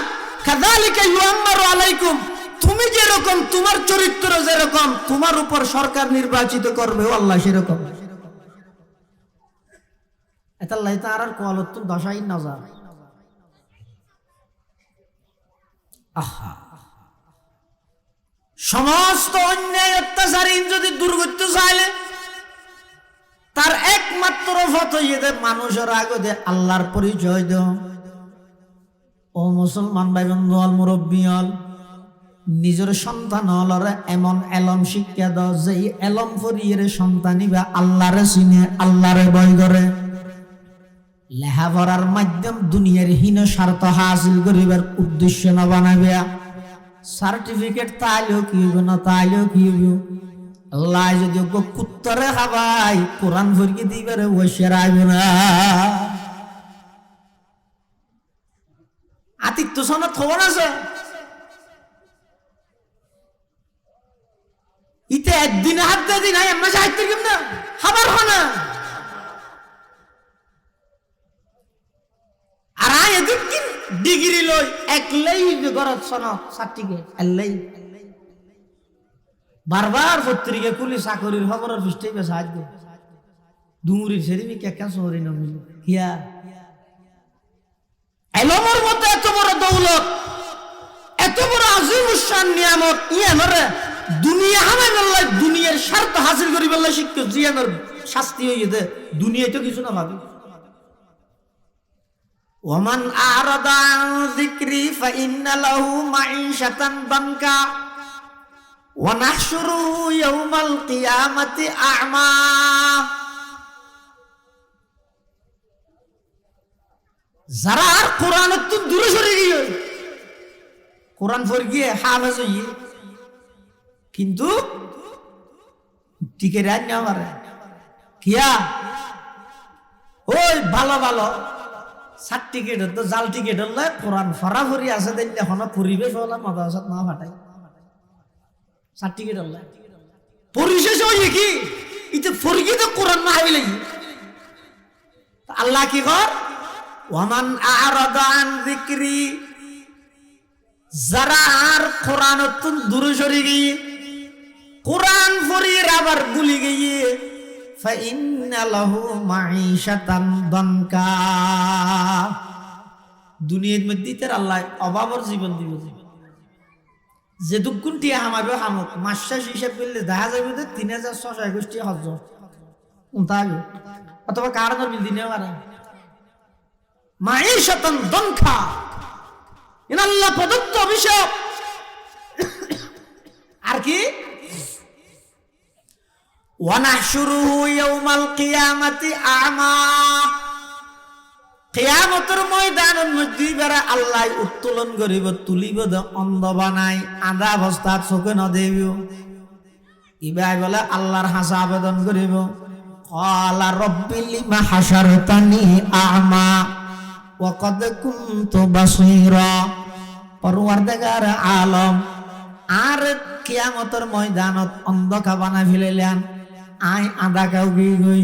কাযালিকা ইউআম্মারু আলাইকুম তুমি যেরকম তোমার চরিত্র যেরকম তোমার উপর সরকার নির্বাচিত করবে আল্লাহ সেরকম এতাল্লাহ তাআলার কওয়ালত দশাই নজর আহা সমস্ত অন্যায় অত্যাচারীন যদি দুর্গত চাইলে তার একমাত্র পথ হইতে মানুষের আগে আল্লাহর পরিচয় দাও ও মুসলমান ভাই বন্ধু আল মুরব্বী হল নিজের সন্তান হলরে এমন এলম শিক্ষা দাও যে এলম পড়িয়ে সন্তানই বা আল্লাহরে চিনে আল্লাহরে ভয় করে লেখাপড়ার মাধ্যম দুনিয়ার হীন স্বার্থ হাসিল করিবার উদ্দেশ্য না বানাবে সার্টিফিকেট তাইলেও কি হইব না তাইলেও কি হইব আল্লাহ যদি কুত্তরে খাবাই কোরআন ভরিয়ে দিবার ওইসের আইব না আতিথ্য সনদ খবর আছে ইতে একদিনে হাত দিয়ে দিন আমরা সাহিত্য কিম না খাবার হনা আর আয় এদিক ডিগ্রি লই একলাই গরত সনদ সার্টিফিকেট আল্লাই বারবার পত্রিকা খুলি চাকরির খবরের পৃষ্ঠে সাহায্য ডুমুরির সেরিমি কেকা শহরে নমিল কিয়া এলমের মতো এত বড় দৌলত, এত বড় আজিম উসান নিয়ামত ইয়ানরে দুনিয়া হামে বললাই দুনিয়ার স্বার্থ হাসিল করি বললাই শিক্ষা জিয়ানোর শাস্তি হয়ে দে দুনিয়ায় তো কিছু না ভাবি। ওমান আরাদা আন যিকরি ফাইন্না লাহু মাঈশাতান বানকা ওয়া নাহশুরুহু ইয়াওমাল কিয়ামাতি আ'মা। যারা আর কোরআনের তো দূরে সরে গিয়ে কোরআন পড়ে গিয়ে হাফেজ হইয়ে কিন্তু টিকে রাত না পারে কিয়া ওই ভালো ভালো সার্টিফিকেট তো জাল টিকেট হলে কোরআন ফরাফরি আছে দেন এখন পরিবেশ হলে মাদ্রাসাত না ফাটাই সার্টিফিকেট হলে পরিশেষ হইয়ে কি ইতে ফরগি তো কোরআন না হইলে আল্লাহ কি কর ওয়ামান আরাদা আন যিকরি যারা আর কোরআন তো দূরে সরে গিয়ে কোরআন ফরির আবার ভুলে গিয়ে ফাইন্না লাহু মাঈশাতান দানকা দুনিয়ার মধ্যে তার আল্লাহ অভাবর জীবন দিবে যে দুগুণটি হামাবে হামক মাসা হিসাব করলে দেখা যাবে যে 3621 হজ উনতাবে অথবা কারণের বিল দিনে পারে মাঈশাতান দানকা ইন আল্লাহ প্রদত্ত অভিশাপ। আর কি ওয়া নাহশুরুহু ইয়াওমাল কিয়ামাতি আ'মা কিয়ামতের ময়দানের মধ্যে বেরা আল্লাহ উত্তোলন করিব তুলিব অন্ধ বানাই আধা অবস্থাত চোখে ন দেব ইবাই বলে আল্লাহর হাসা আবেদন করিব ক্বালা রব্বি লিমা হাশারতানি আ'মা ওয়া ক্বাদ কুনতু বাসীরা। পরওয়ারদিগার আলম আর কিয়ামতের ময়দানত অন্ধকা বানাই ফেলাইলেন আই আধা কাউ গই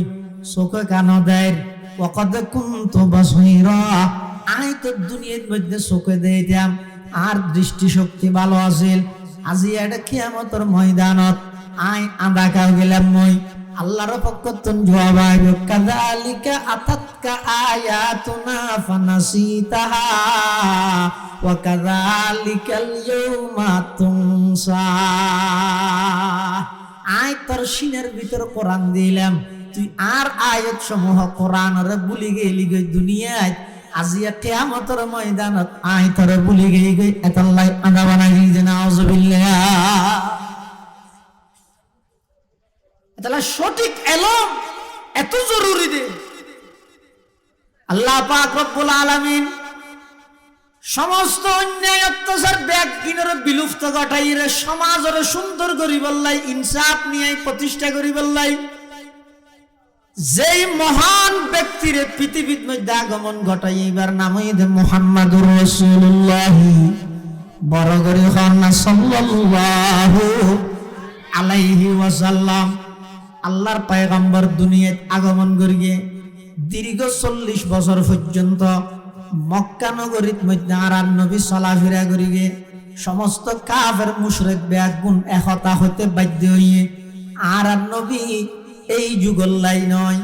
চোখে কান দেয় ওয়া ক্বাদ কুনতু বাসীরা আই তো দুনিয়ার মধ্যে চোখে দিতাম আর দৃষ্টিশক্তি ভালো আছিল আজি এটা কিয়ামতের ময়দানত আই আধা কাউ গেলাম মই আল্লাহর পক্ষতন জবাব আইব কাযালিকা আতাতকা আয়াতুনা ফানাসিতাহা ওয়া কাযালিকাল ইয়াউমা তুনসা। আয় তোর সিনের ভিতর কোরআন দিলাম তুই আর আয়াত সমূহ কোরআনরে ভুলি গেলি গই দুনিয়ায় আজিয়া কিয়ামতের ময়দানত আয় তোরে ভুলি গই এতাল্লাই আদা বানাই দিন আউযুবিল্লাহ। তাহলে সঠিক এলম এত জরুরি দে আল্লাহ পাক রব্বুল আলামিন সমস্ত অন্যায় অত্যাচার ব্যাগ কিনের বিলুপ্ত ঘটাইরে সমাজের সুন্দর করি বললাই ইনসাফ নিয়ে প্রতিষ্ঠা করি বললাই যেই মহান ব্যক্তির পৃথিবীর মধ্যে আগমন ঘটাই এবার নাম হইছে মুহাম্মাদুর রাসূলুল্লাহ বড় করে খান সাল্লাল্লাহু আলাইহি ওয়াসাল্লাম। আল্লাহর পয়গম্বর দুনিয়ায় আগমন করিয়ে দীর্ঘ 40 বছর পর্যন্ত মক্কা নগরীর মধ্যে আর নবী চলাফেরা করিয়ে সমস্ত কাফের মুশরিক বেগুন একতা হইতে বাধ্য হইয়ে আর নবী এই যুগল্লাই নয়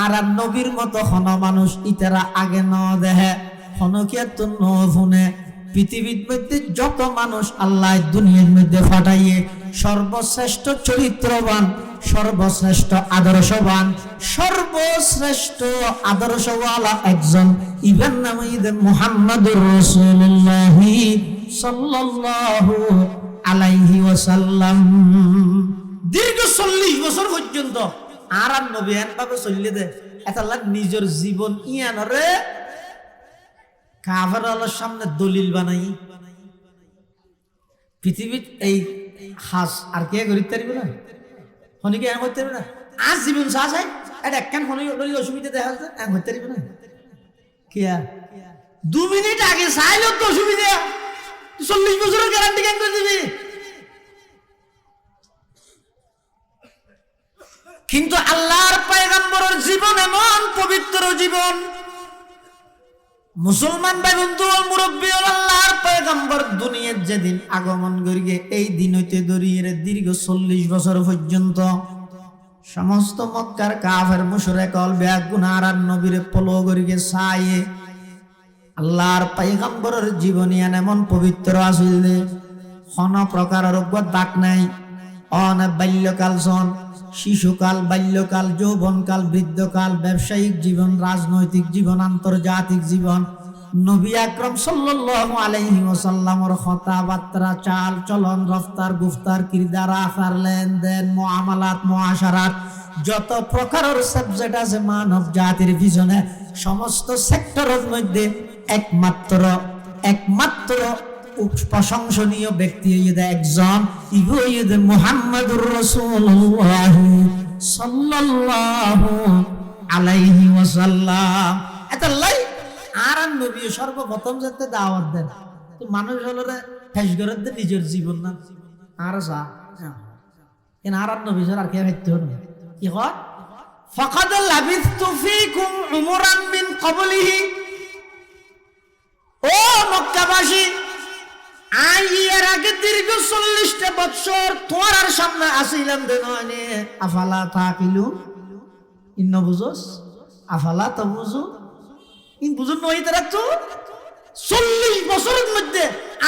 আর নবীর মতো হন মানুষ ইতারা আগে ন দেহে হনকিয়া তো ন শুনে পৃথিবীর মধ্যে যত মানুষ আল্লাহ দুনিয়ার মধ্যে ফাটাইয়ে সর্বশ্রেষ্ঠ চরিত্রবান সর্বশ্রেষ্ঠ আদর্শবান সর্বশ্রেষ্ঠ আদর্শওয়ালা একজন ইবেন নাম মুহাম্মাদুর রাসূলুল্লাহ সাল্লাল্লাহু আলাইহি ওয়াসাল্লাম। দীর্ঘ 40 বছর পর্যন্ত আর নবী এনভাবে চললে দে এতাল্লাহ নিজের জীবন ইয়ানরে কাফেরদের সামনে দলিল বানাই পৃথিবীর এই হাস আর কে করিতে পারিব না হনিকে এম করতে পারবে না আজ জীবন চাষ হয় এটা একখান হনি অসুবিধা দেখা যাচ্ছে এম করতে পারিব না কিয়া 2 মিনিট আগে চাইলেও তো অসুবিধা 40 বছরের গ্যারান্টি কেন করে দিবি। কিন্তু আল্লাহর পয়গম্বরের জীবন এমন পবিত্র জীবন মুসলমান ভাই বন্ধু মুরব্বী আল্লাহর পয়গম্বর দুনিয়ার যেদিন আগমন করিয়ে এই দিন হইতে ধরিয়ে দীর্ঘ 40 বছর পর্যন্ত সমস্ত মক্কার কাফের মুশরিক অল বেগুনার নবীর পলো করিয়ে সায়ে আল্লাহর পয়গম্বরের জীবনী এমন পবিত্র আছিল যে কোন প্রকারের দাগ নাই। অন বাল্যকাল সন শিশুকাল বাল্যকাল যৌবনকাল বৃদ্ধকাল ব্যবসায়িক জীবন রাজনৈতিক জীবন আন্তর্জাতিক জীবন নবী আকরাম সাল্লাল্লাহু আলাইহি ওয়াসাল্লামের কথাবার্তা চাল চলন রফতার গুফতার কিরদার আচার লেনদেন মুআমালাত মুআশারাত যত প্রকারের সাবজেক্ট আছে মানব জাতির পিছনে সমস্ত সেক্টরের মধ্যে একমাত্র প্রশংসনীয় ব্যক্তি একজন মুহাম্মাদুর রাসূলুল্লাহ সাল্লাল্লাহু আলাইহি ওয়াসাল্লাম। এতাল্লাই আর নবী সর্বপ্রথম যাতে দাওয়াত দেন তো মানুষ হলো রে ফেস করে দে নিজের জীবন না আর যা কেন আর নবী আর কে ভাবতে হবে কি হয় ফাকাদ লাবিস্তু ফীকুম উমরান মিন ক্বাবলিহি। ও মক্কাবাসী এর আগে দীর্ঘ 40টা বছর তোমার সামনে আসিলাম দেনে আফালা তাকিলু ইন্ন বুঝোস আফালা তো বুঝো ইন বুঝুন নই তারা তো 40 বছরের মধ্যে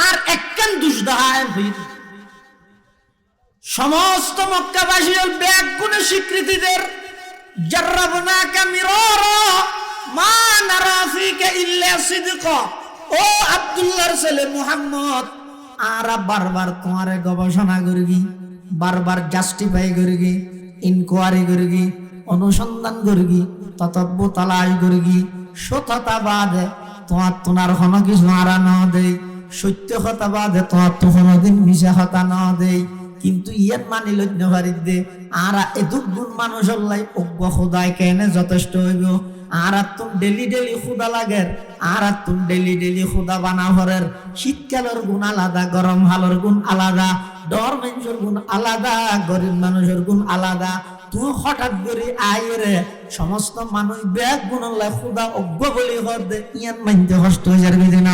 আর একখান দুষ্দাহায় সমস্ত মক্কাবাসী ব্যাগুণে স্বীকৃতিদের জাররাবনাকা মিরারা মা নারা ফিকা ইল্লা সিদকা। ও আব্দুল্লাহর ছেলে মুহাম্মদ আর বারবার তোমার গবেষণা করবি বারবার জাস্টিফাই করবি ইনকোয়ারি করবি অনুসন্ধান করবি ততব্য তালাশ করবি সততা বাদে তোমার তোনার কোনো কিছু আড়া না দেয় সত্য কথা বাদে তোমার তো কোনোদিন মিশা কথা না দেয় কিন্তু ইয়াত মানি লজ্ঞ ভারিত দে আর এদুক গুণ মানুষ হল্লাই অজ্ঞ খোদায় কেনে যথেষ্ট হইব। আর তুম ডেলি খুদা লাগের আর তুম ডেলি খুদা বানা ভরের শীতকালের গুণ আলাদা গরম হালের গুণ আলাদা ডর মানুষের গুণ আলাদা গরিব মানুষের গুণ আলাদা। তুই হঠাৎ করে আইরে সমস্ত মানুষ ব্যাগ গুণ খুদা অজ্ঞ বলি হর দে ইয়ান মানতে কষ্ট হয়ে যাবে না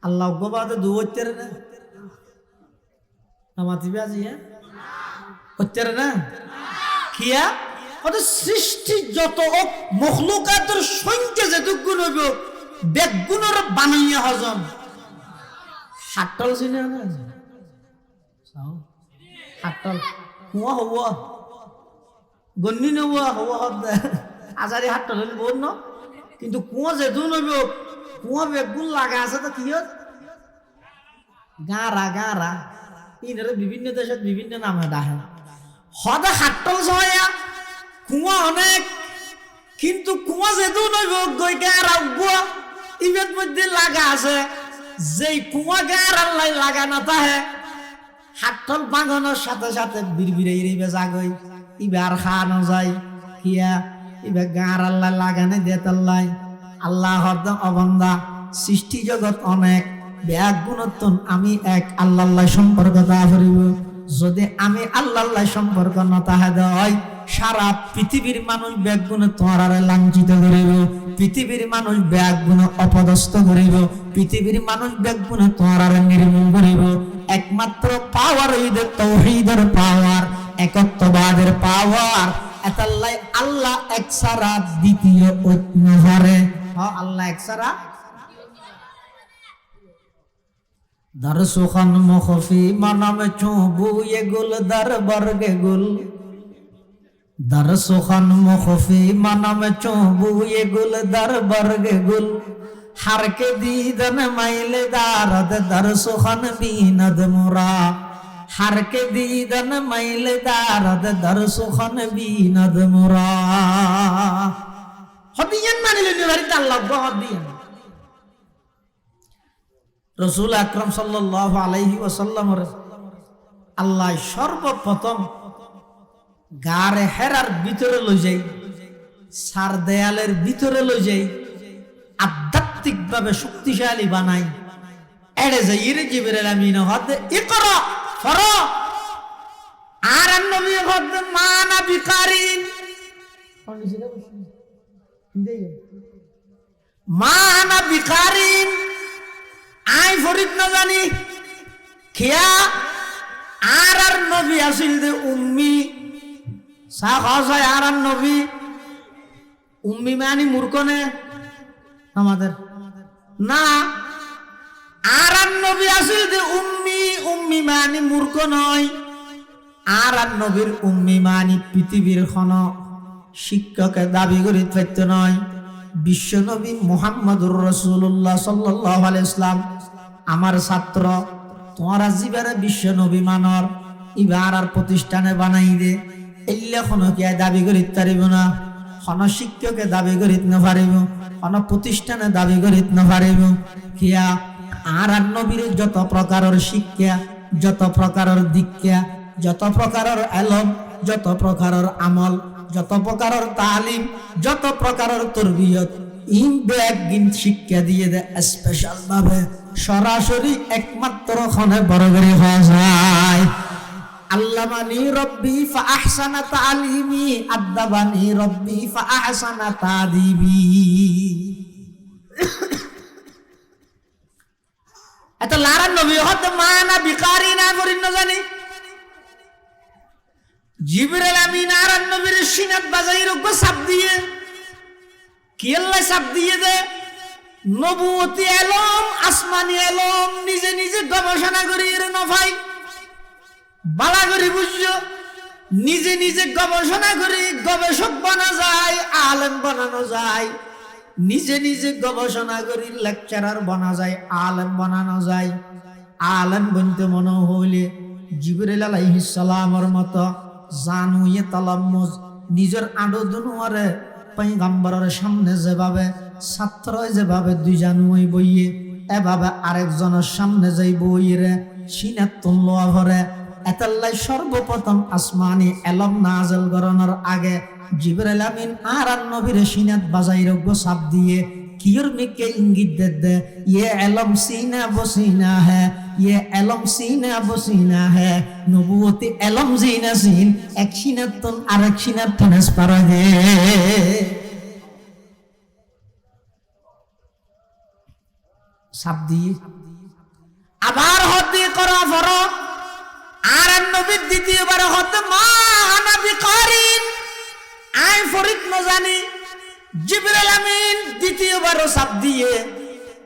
আল্লাহ অজ্ঞ বাদে দু হচ্ছে না নামাতিবে আজি হচ্ছে না কিয়া সৃষ্টি যত মখলুকাতের সংখ্যা যেটুকুন হইব বেগুনের বানাইয়া হজম হাটল চিনে হাটল হুয়া হওয়া গন্নি নেওয়া হওয়া হদ আজারি হাটল হইলে বহুত ন কিন্তু কুয়া যেটুন হইব কুয়া বেগুন লাগা আছে তো কি গাঁরা ইনারে বিভিন্ন দেশত বিভিন্ন নামে ডাহে হদা হাটল জয়া কুয়া অনেক কিন্তু কুয়া যেহেতু নইব গই গার আগুয়া ইবের মধ্যে লাগা আছে যেই কুয়া গার আল্লাহ লাগা না তাহে হাতল বাগানোর সাথে সাথে বিড়বিড়ে ইবে জাগই ইবে আর খানো যায় কিয়া ইবে গার আল্লাহ লাগানে দেতাল্লাই আল্লাহ হদ অবন্দা সৃষ্টি জগৎ অনেক ব্যাগ গুণতন আমি এক আল্লাহ সম্পর্ক তা করিব যদি আমি আল্লাহ সম্পর্ক না তাহা দেয় সারা পৃথিবীর মানুষ ব্যাগুণে তোমার লাঞ্ছিত করিব পৃথিবীর মানুষ ব্যাগুণে অপদস্থ করিব পৃথিবীর মানুষ ব্যাগুণে তোমার নির্মূল করিব। একমাত্র পাওয়ার হইবে তাওহীদের পাওয়ার একত্ববাদের পাওয়ার এতাল্লাই আল্লাহ এক ছাড়া দ্বিতীয় অন্য ঘরে আল্লাহ এক ছাড়া দরসুখান মুখফি মানামে চুবু এ গুল দরবার গে গুল দরসুখান মুখফি মানামে চুবু এ গুল দরবার গে গুল हर के दीदन माइले दारद दरसुखन बीनद मुरा हर के दीदन माइले दारद दरसुखन बीनद मुरा हदियन मानिले निवारित अल्लाह हदियन रसूल আকরাম সাল্লাল্লাহু আলাইহি ওয়াসাল্লাম আল্লাহ সর্বপ্রথম গারে হেরার ভিতরে লই যাই সার দেয়ালের ভিতরে লই যাই আধ্যাত্মিক ভাবে শক্তিশালী বানাই এড়ে যাই জিবরিল আমিন হদে ইকরা ফরা আর নবী হদে মানা বিকারিন মা না বিকারিন আই ফরিদ না জানি খেয়া আর নবী আসিল দে উম্মি সাহায্য আর নবী উম্মি মানে মূর্খ নে আমাদের না আর নবী আসিল যে উম্মি উম্মি মানে মূর্খ নয় আর নবীর উম্মি মানে পৃথিবীর খন শিক্ষকে দাবি করি পাইত নয় বিশ্ব নবী মুহাম্মদুর রাসূলুল্লাহ সাল্লাল্লাহু আলাইহি ইসলাম আমার ছাত্র তোমরা জীবনে বিশ্ব নবী মানর ইবার আর প্রতিষ্ঠানে বানাই দে এল্লে কোনো কি দাবি করি পারিব না কোন শিক্ষকে দাবি করিত না পারিব কোন প্রতিষ্ঠানে দাবি করিত না পারিব কিয়া আর নবীর যত প্রকারের শিক্ষা যত প্রকারের দীক্ষা যত প্রকারের এলম যত প্রকারের আমল যত প্রকারের তালিম যত প্রকারের তরবিয়ত ইন বেগিন শিক্ষা দিয়ে দে স্পেশাল ভাবে সরাসরি একমাত্র খনে বড়গরি হওয়া যায় আল্লামানি রব্বি ফাআহসানা তালিমি আদাবানি রব্বি ফাআহসানা তাদিবি এত লারান নবী হতে মানা বিকারি না করিন না জানি জিবরাইল আমিন আর নবীর সিনাত বাজাই রকম সাপ দিয়ে কি আল্লাহ সাপ দিয়ে দে নবুয়তি এলম আসমানি এলম নিজে নিজে গবেষণা করি এর নফাই বালা করি বুঝছো নিজে নিজে গবেষণা করি গবেষক বানা যায় আলেম বানানো যায় নিজে নিজে গবেষণা করি লেকচারার বানা যায় আলেম বানানো যায় আলেম বনতে মনে হইলে জিবরাইল আলাইহিস সালামের মতো জানুয়ে তালাম্মুজ নিজের আডো দুনুয়ারে পয়গম্বরের সামনে যেভাবে ছাত্র যেভাবে দুই জানুই বইয়ে এভাবে আরেকজনের সামনে যাই বইরে সিনাত তুল্লা ভরে এতাল্লাই সর্বপ্রথম আসমানি এলম নাজেল করানোর আগে জিবরাইল আমিন আর নবীর সিনাত বাজাই রগ্য সাপ দিয়ে কিয়র মিকে ইঙ্গিত দে ये एलम सीना बसीना है ये एलम सीना बसीना है नबुवती एलम जीना सीन एक सीना तुन आरेक सीना ट्रांसफार है সাপ দিয়ে আবার হতে করা ফরো আর নবী দ্বিতীয়বার হতে মা আনা বিকারিন আই ফরিদ না জানি জিবরাইল আমিন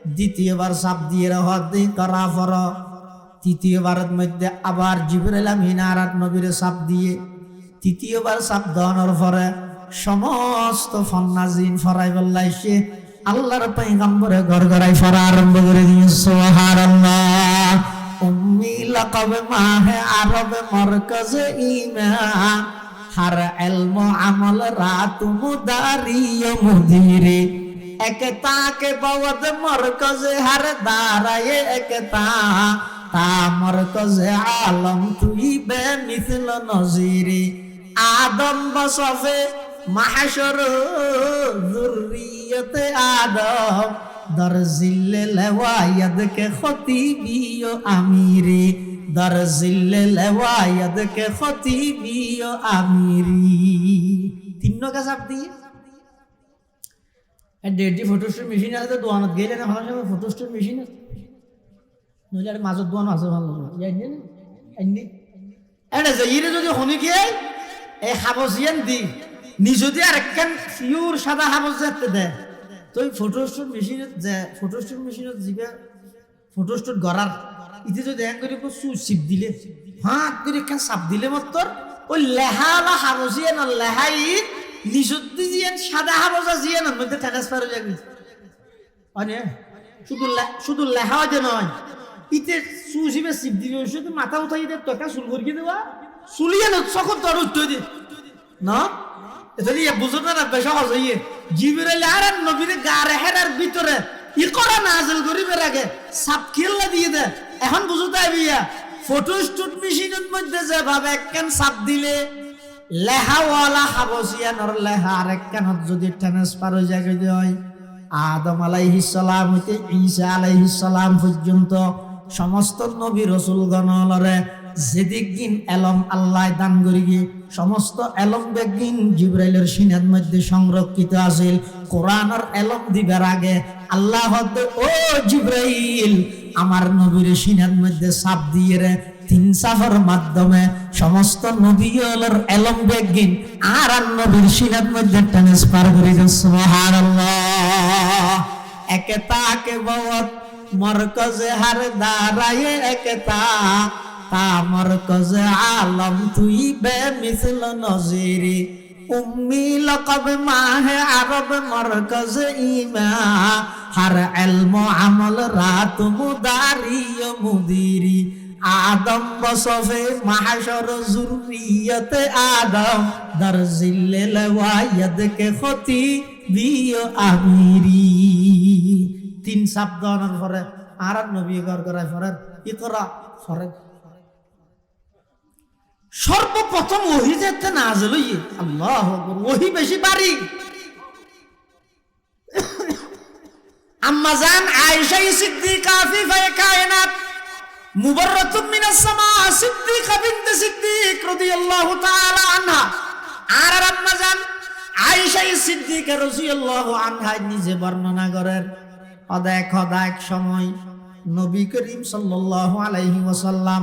দ্বিতীয়বার সাপ দিয়ে হতে করা ফরো তৃতীয়বারের মধ্যে আবার জিবরাইল আমিন আর নবীর সাপ দিয়ে তৃতীয়বার সাপ দেওয়ানোর পরে সমস্ত ফন্নাজিন ফরাই বল্লাইছে আল্লাহর পয়গম্বরে ঘর ঘরাই ফরা আরম্ভ করে দিয়েছে সুবহানাল্লাহ উম্মি লাকাব মাহে আরব মরকজে ঈমান हर इल्म अमल रात मुदारियो मुदीरे एकता के बवद मरकज हर दाराए एकता ता मरकज आलम तुई बे मिसल नजीरे आदम बसफे महशर ज़ुर्रियत आदम दर जिल्ले लवायद के खतीबियो अमीरे दर जिल्ले लवायद के खतीबियो आमिरी तीनों का सब दिए डेढ़ी फोटोस्टेट मशीन আছে তো দোয়ানত গেলে না ভালো সময় ফটোস্টেট মেশিন আছে নইলে আর মাজত দোয়ান আছে ভালো জানি না আইনি এনে যাইরে যদি হনি কি এই হাবজিয়ান দি নিজে আর একখান পিওর সাদা হাবজ যেতে দে তো ফটোস্টেট মেশিনত যে ফটোস্টেট মেশিনত জিবা ফটোস্টেট গড়ার ইতে যদি এক করে সুচিপ দিলে হাত করে কেন সাপ দিলে মাত্র ওই লেহালা হাবজিয়ে না লেহাই নিশুদ্ধি জিয়েন সাদা হাবজা জিয়েন মধ্যে ট্রান্সফার হয়ে যাবে মানে শুধু লেহা যে নয় ইতে সুচিপে চিপ দিবে শুধু মাথা উঠাই দে তোকে চুল ভরকি দেওয়া চুলিয়ে না চকর তোর উঠতে দে না এটা বুঝো না বেশা হইয়ে জিবরাইল আর নবীর গারে হেরার ভিতরে ই করা নাজেল গরিবের আগে সাপ খেললা দিয়ে দে এখন বুঝো তাই বিয়া ফটোস্টুট মেশিনের মধ্যে যেভাবে একখান সাপ দিলে লেহাওয়ালা হাবসিয়ানোর লেহা আর একখানত যদি ট্রান্সফার হয়ে যায় হয় আদম আলাইহিস সালাম হইতে ঈসা আলাইহিস সালাম পর্যন্ত সমস্ত নবী রাসূলগণরে যেদিক গিন এলম আল্লাহ দান করি গিয়ে সমস্ত এলম বেগিন জিব্রাইলের সিনার মধ্যে সংরক্ষিত আছিল। কোরআনের এলম দিবার আগে আল্লাহ ও জিব্রাইল আমার নবীর সিনার মধ্যে চাপ দিয়ে রে তিন সাফার মাধ্যমে সমস্ত নবীর এলম বেগিন আর নবীর সিনার মধ্যে ট্রান্সফার করে দেন। সুবহানাল্লাহ। একে তাকে বহুত মরকজে হার দাঁড়ায় একতা তা মরকজে আলম তুই বে মিসল নজিরি উম্মি লকব মাহে আরব মরকজ ইমা হর ইলম আমল রাত মুদারি মুদিরি আদম বসফে মাহশর জুরিয়ত আদম দর জিল্লে লওয়ায়দ কে খতি বিও আমিরি। তিন শব্দ আনার পরে আর নবী গর করার পরে ইকরা পরে সর্বপ্রথম ওহী যেতে নাযিল হই আল্লাহু আকবার। ওহী বেশি বাড়ি আম্মা জান আয়েশা সিদ্দিকা আফিফায়ে কায়নাত মুবাররাতুম মিনাস সামা সিদ্দিকা বিনত সিদ্দিক রাদিয়াল্লাহু তাআলা আনহা। আর আম্মা জান আয়েশা সিদ্দিকা রাদিয়াল্লাহু আনহা নিজে বর্ণনা করেন খোদা এক সময় নবী করিম সাল্লাল্লাহু আলাইহি ওয়াসাল্লাম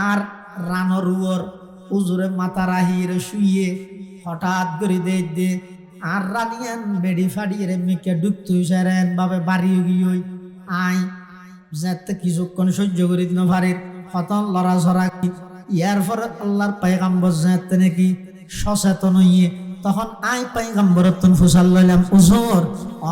আর রানরুয়র উজুরে মাথা রাহিয়ে শুয়ে হঠাৎ করে দে আর রানিয়ান বেড়ি ফাড়িয়ে মেকে ডুবতে সারেন ভাবে বাড়িয়ে গিয়ে আই যাতে কিছুক্ষণ সহ্য করি দিন ভারের হতন লড়াঝরা ইয়ার পরে আল্লাহর পায়গাম্বর যাতে নাকি সচেতন হইয়ে তখন আই পায়গাম্বরতন ফুসাল লইলাম উজুর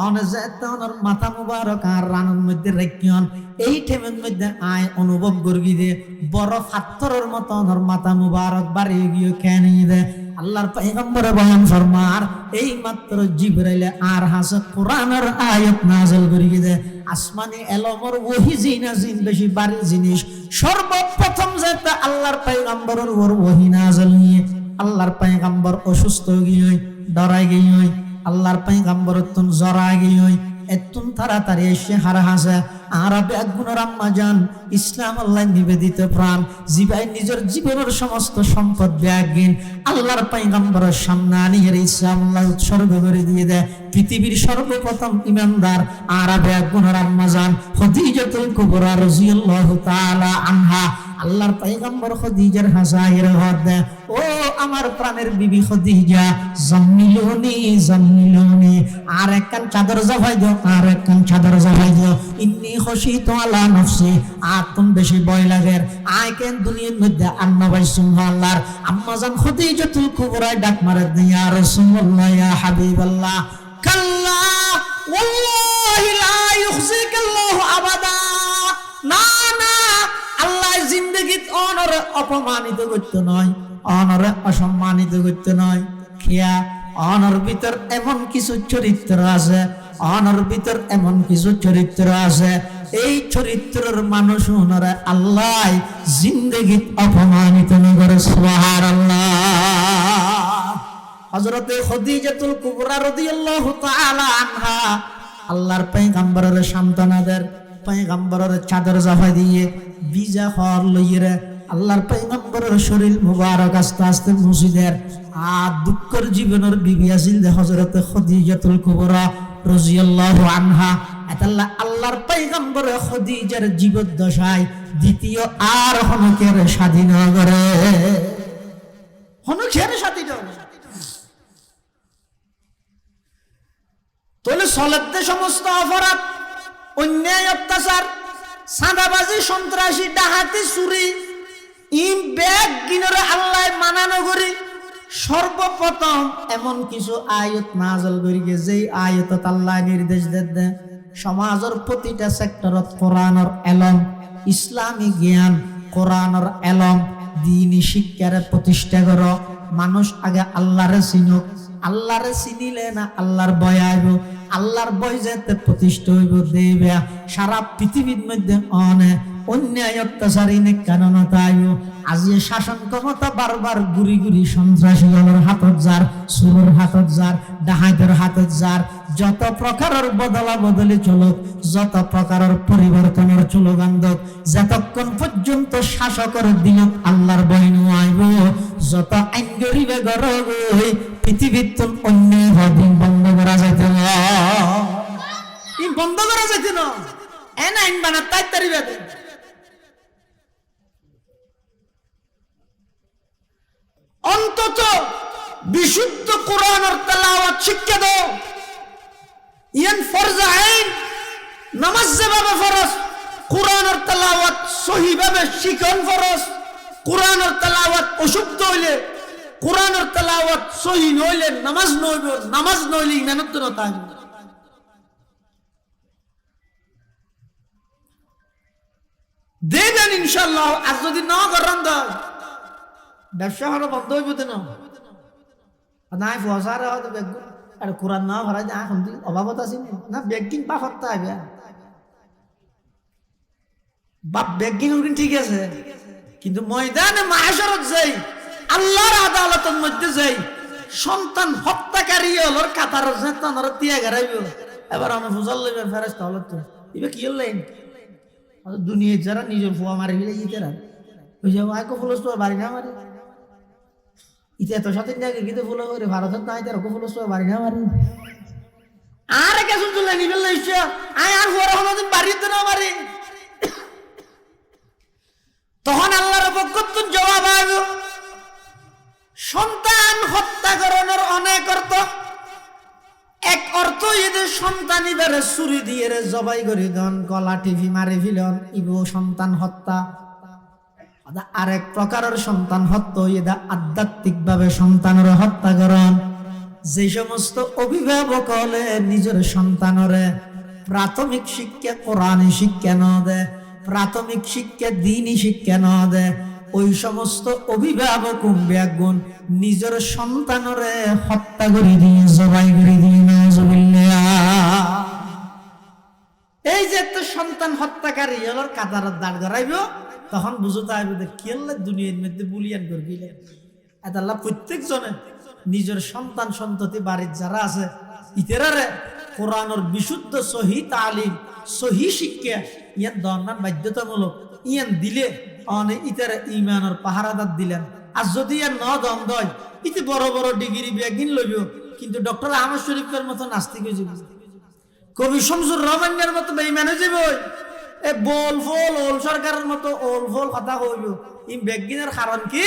অন যাতে ওনার মাথা মুবারক আর রানের মধ্যে রাখিয়ন এই টেমের মধ্যে আয় অনুভব করি দে বড় পাথরের মতো ওনার মাথা মুবারক বাড়িয়ে গিয়ে খেয়ে নিয়ে দে। আল্লাহর পয়গম্বরে বয়ান ফরমার এই মাত্র জিবরাইল আর হাসে কোরআনের আয়াত নাযিল করিয়ে দে। আসমানি এলমর ওহী জিন বেশি বাড়ি জিনিস সর্বপ্রথম যেটা আল্লাহর পয়গম্বরের ওর ওহী নাযিল নিয়ে আল্লাহর পয়গম্বর অসুস্থ গিয়ে ডরাই গিয়ে আল্লাহর পয়গম্বর তুন জরা গিয়ে এতুন তাড়াতাড়ি এসে হারা হাসে আরবে একগুণর আম্মা জান ইসলাম আল্লাহ নিবেদিত প্রাণ জিবাই নিজের জীবনের সমস্ত সম্পদ ব্যাগিন আল্লাহর পয়গম্বরের সামনে আনিয়ে ইসলাম আল্লাহ উৎসর্গ করে দিয়ে দেয়। পৃথিবীর সর্বপ্রথম ইমানদার আরবে একগুণর আম্মা জান খাদিজাতুল কুবরা রাদিয়াল্লাহু তাআলা আনহা আল্লাহর পয়গম্বর খাদিজার হাসায়ের হাত দেয় ও আমার প্রাণের বিবি খাদিজা জাম্মিলুনি জাম্মিলুনি আর একখান চাদর জাফাই দাও আর একখান চাদর জাফাই দাও ইন্নী খশিতু আলা নফসি আর তুমি বেশি ভয় লাগে আয় কেন দুনিয়ার মধ্যে আন্নবাই সুবহানাল্লাহ আম্মা জান খাদিজাতুল কুবরা ডাক মারে ইয়া রাসূলুল্লাহ ইয়া হাবিবাল্লাহ কাল্লা ওয়াল্লাহি লা ইউখজিকাল্লাহু আবাদা না না আল্লাহ জিন্দেগীত অনর অপমানিত করতে নয় অনর অসম্মানিত করতে নয় খেয়া অনর ভিতর এমন কিছু চরিত্র আছে অনর ভিতর এমন কিছু চরিত্র আছে এই চরিত্রের মানুষ ওনারা আল্লাহ জিন্দেগীত অপমানিত না করে। সুবহানাল্লাহ। হযরতে খাদিজাতুল কুবরা রাদিয়াল্লাহু তাআলা আনহা আল্লাহর পয়গম্বরের সন্তানদের পয়গম্বরের চাদর জাফা দিয়ে বিজা হর লইরে আল্লাহর পয়গম্বরের শরীর মুবারক আস্তে আস্তে মুছিদের আর দুঃখের জীবনের বিবি আছিল হযরতে খাদিজাতুল কুবরা রাদিয়াল্লাহু আনহা। এতাল্লাহ আল্লাহর পয়গম্বর খাদিজার জীবদ্দশায় দ্বিতীয় আর হনকের স্বাধীন করে হনকের স্বাধীন তোলে সলেতে সমস্ত অপরাধ অন্যায় অত্যাচার সাদাবাজি সন্ত্রাসী ডাহাতি চুরি ইম ব্যাগ গিনরে আল্লাহ মানানো করি সর্বপ্রথম এমন কিছু আয়াত নাযিল করিয়ে যেই আয়াতত আল্লাহ নির্দেশ দেন সমাজের প্রতিটা সেক্টরত কোরআনের এলম ইসলামী জ্ঞান কোরআনের এলম দ্বীনি শিক্ষার প্রতিষ্ঠা করো। মানুষ আগে আল্লাহরে চিনুক আল্লাহরে চিনিলে না আল্লাহর ভয় আইব আল্লাহর ভয় যেতে প্রতিষ্ঠা হইব দেবে সারা পৃথিবীর মধ্যে অনেক অন্যায় অত্যাচারী কারণতা আইব আজি শাসন ক্ষমতা বারবার গুড়ি গুড়ি সন্ত্রাসী হাতত যার, সুরের হাতত যার, ডাহাইতের হাতত যার, যত প্রকারের বদলা বদলি চলক, যত প্রকারের পরিবর্তনের চলগান দক, যতক্ষণ পর্যন্ত শাসকের দিনত আল্লাহর বহিন আইব, যত আইন গরিবে গরগ পৃথিবীর অন্য দিন বন্ধ করা যাইতে না, বন্ধ করা যাইতে না। এন আইন বানা তাই তারি বেদে অন্তত বিশুদ্ধ কোরআনের তেলাওয়াত শিক্ষা দাও। ইয়ান ফরজ আইন, নামাজ যেভাবে ফরজ, কোরআনের তেলাওয়াত সহিভাবে শিখন ফরজ। কোরআনের তেলাওয়াত অশুদ্ধ হইলে, কোরআনের তেলাওয়াত সহি নইলে নামাজ নইব, নামাজ নইলে ইমানত না তাই। দেবেন ইনশাআল্লাহ। আর যদি না করেন দেয়, ব্যবসা হলো বন্ধ হইব না। নাই ফসারে হয়তো বেগুন আর কোরআন না ভরাই না, এখন অভাবত আছি না, বেগিন বা হত্যা আইবে বা বেগিন ঠিক আছে, কিন্তু ময়দানে মাহশরত যাই, আল্লাহর আদালতের মধ্যে যাই, সন্তান হত্যাকারী হলোর কাতার জেতানোর তিয়া গারাইব। এবার আমি ফুজাল লইবেন ফেরেশতা হলো তো ইবে কি হলেন দুনিয়া যারা নিজের ফুয়া মারি ফেলে ইতেরা ওই যে আইকো ফুলস তো বাড়ি না মারি ইতে এত সাথে জায়গা কিন্তু ফুল করে ভারতের নাই তার ফুলস তো বাড়ি না মারি আর কেসু চলে নি ফেললে ইচ্ছা আয় আর ফুয়ার হলো বাড়িতে না মারি। তখন আল্লাহর পক্ষ থেকে জবাব আইব, সন্তান হত্যা করানোর অনেক অর্থ। এক অর্থ এদের সন্তান এবারে ছুরি দিয়ে জবাই করে দেন, গলা টিভি মারি ফেলন, ইবো সন্তান হত্যা। আরেক প্রকারের সন্তান হত্যা এদা আধ্যাত্মিক ভাবে সন্তানের হত্যা করেন। যে সমস্ত অভিভাবক হলে নিজের সন্তানরে প্রাথমিক শিক্ষা কোরআনী শিক্ষা না দেয়, প্রাথমিক শিক্ষা দ্বীনি শিক্ষা না দেয়, ওই সমস্ত অভিভাবক ব্যাগুণ নিজের সন্তানরে হত্যা করে দিয়ে জবাই করে দিয়ে নাউজুবিল্লাহ। এই যে তো সন্তান হত্যাকারী হলোর কাতারের দাঁড় করাইব, তখন বুঝতে হবে যে কেল্লা দুনিয়ার মধ্যে বুলিয়ান করে গেলেন। এত আল্লাহ প্রত্যেক জনে নিজের সন্তান সন্ততি বাড়ির যারা আছে ইতেরারে কোরআনের বিশুদ্ধ সহি তালিম সহি শিক্ষা ইয়ান দন্নান বাধ্যতামূলক ইয়ান দিলে অনেক ইতারে ইমানের পাহারাদার দিলেন। আর যদি ইয়ান ন দম দয় ইতি বড় বড় ডিগ্রি ব্যাগিন লইব, কিন্তু ডক্টর আহমদ শরীফের মতো নাস্তিক হয়ে যাবে, কবি শামসুর রহমানের মতো বেঈমান হয়ে যাবে, এ বল ফল ওল সরকারের মতো ওল ফল কথা হইব। ই ব্যাগিনের কারণ কি?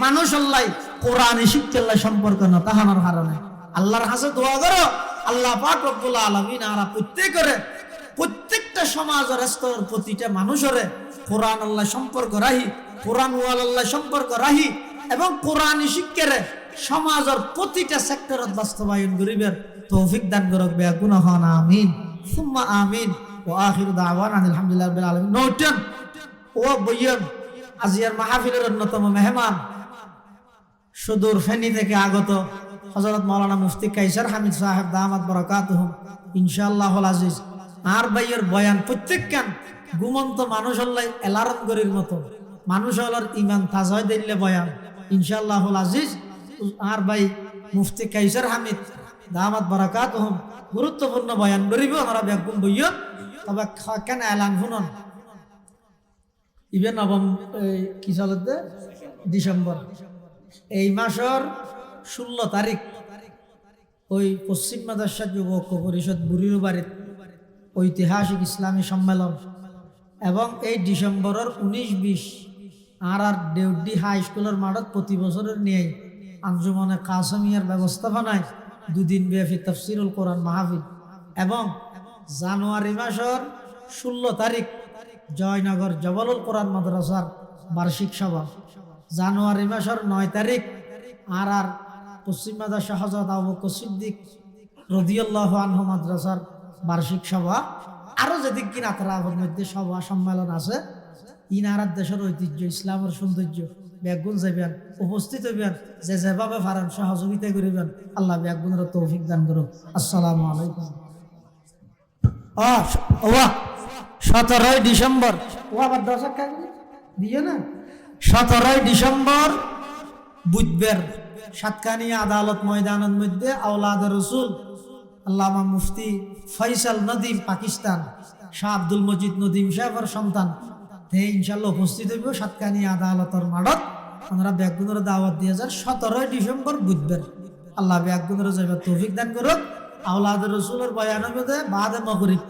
মানুষ আল্লাহ কোরআনে শিক্ষাল্লাহ সম্পর্ক না তাহানোর কারণে। আল্লাহর কাছে দোয়া করো, আল্লাহ পাক রব্বুল আলামিন আর প্রত্যেকটা সমাজের স্তর প্রতিটা মানুষের কোরআন আল্লাহ সম্পর্ক রাহি, কোরআন ওয়াল আল্লাহ সম্পর্ক রাহি এবং কোরআনী শিক্ষারে সমাজের প্রতিটা সেক্টরত বাস্তবায়ন করিবের তৌফিক দান করক বেয়া গুনাহ না। আমিন সুম্মা আমিন। ওয়া আখিরু দাওয়ানা আলহামদুলিল্লাহি রাব্বিল আলামিন। নৌটান ও বইয়ন আজিয়ার মাহফিলের অন্যতম মেহমান সুদূর ফেনী থেকে আগত হযরত মাওলানা মুফতি কায়সার হামিদ সাহেব দামাত বারাকাতুহুম ইনশাআল্লাহুল আজিজ। আর ভাইয়ের বয়ান প্রত্যেকখান ঘুমন্ত মানুষ আল্লাহ এলার্ম গরির মতো মানুষ আল্লাহর ইমান তাজা দিলে বয়ান ইনশাআল্লাহুল আজিজ। আর ভাই মুফতি কায়সার হামিদ দামাত বারাকাতুহুম গুরুত্বপূর্ণ বয়ান করিব। আমরা বেগুন বইয়ন তবে কেন এলান শুনুন ইবে নবম কি চলতে ডিসেম্বর এই মাসের 16 তারিখ ওই পশ্চিম মাদ্রাসা যুবক পরিষদ বুড়ির বাড়ির ঐতিহাসিক ইসলামী সম্মেলন এবং এই ডিসেম্বরের 19-20 আর দেউডি হাই স্কুলের মাঠত প্রতি বছরের নিয়ে আঞ্জুমনে কাসমিয়ার ব্যবস্থাপনায় দুদিন ব্যাপী তাফসিরুল কোরআন মাহফিল এবং জানুয়ারি মাসের 16 তারিখ জয়নগর জবলুল কোরআন মাদ্রাসার বার্ষিক সভা, জানুয়ারি মাসের 9 তারিখ আর পশ্চিম মাদ্রাসা হযরত আবু বকর সিদ্দিক রাদিয়াল্লাহু আনহু মাদ্রাসার বার্ষিক সভা, আরো যেদিক কিনা তারার মধ্যে সভা সম্মেলন আছে। ইনারার দেশের ঐতিহ্য ইসলামের সৌন্দর্য ব্যাগুন যাইবেন, উপস্থিত হইবেন, যে যেভাবে পারেন সহযোগিতা করিবেন। আল্লাহ ব্যাগুনের তৌফিক দান করুন। আসসালামু আলাইকুম। 17 ডিসেম্বর ও আবার 10 দিয়ে না 17 ডিসেম্বর বুধবার সাতকানিয়া আদালত ময়দানের মধ্যে আওলাদ রসুল আল্লামা মুফতি ফয়সাল নদীম পাকিস্তান শাহ আব্দুল মজিদ নদীম সাহেবের সন্তান তে ইনশাল্লাহ উপস্থিত হইব সাতকানিয়া আদালতের মাঠত। ওনারা ব্যাগুনের দাওয়াত দিয়ে যান 17 ডিসেম্বর বুধবার। আল্লাহ ব্যাগুনের যাইবার তৌফিক দান করুক। আওলাদ রসুলের বয়ানের মধ্যে বাদে মগরিব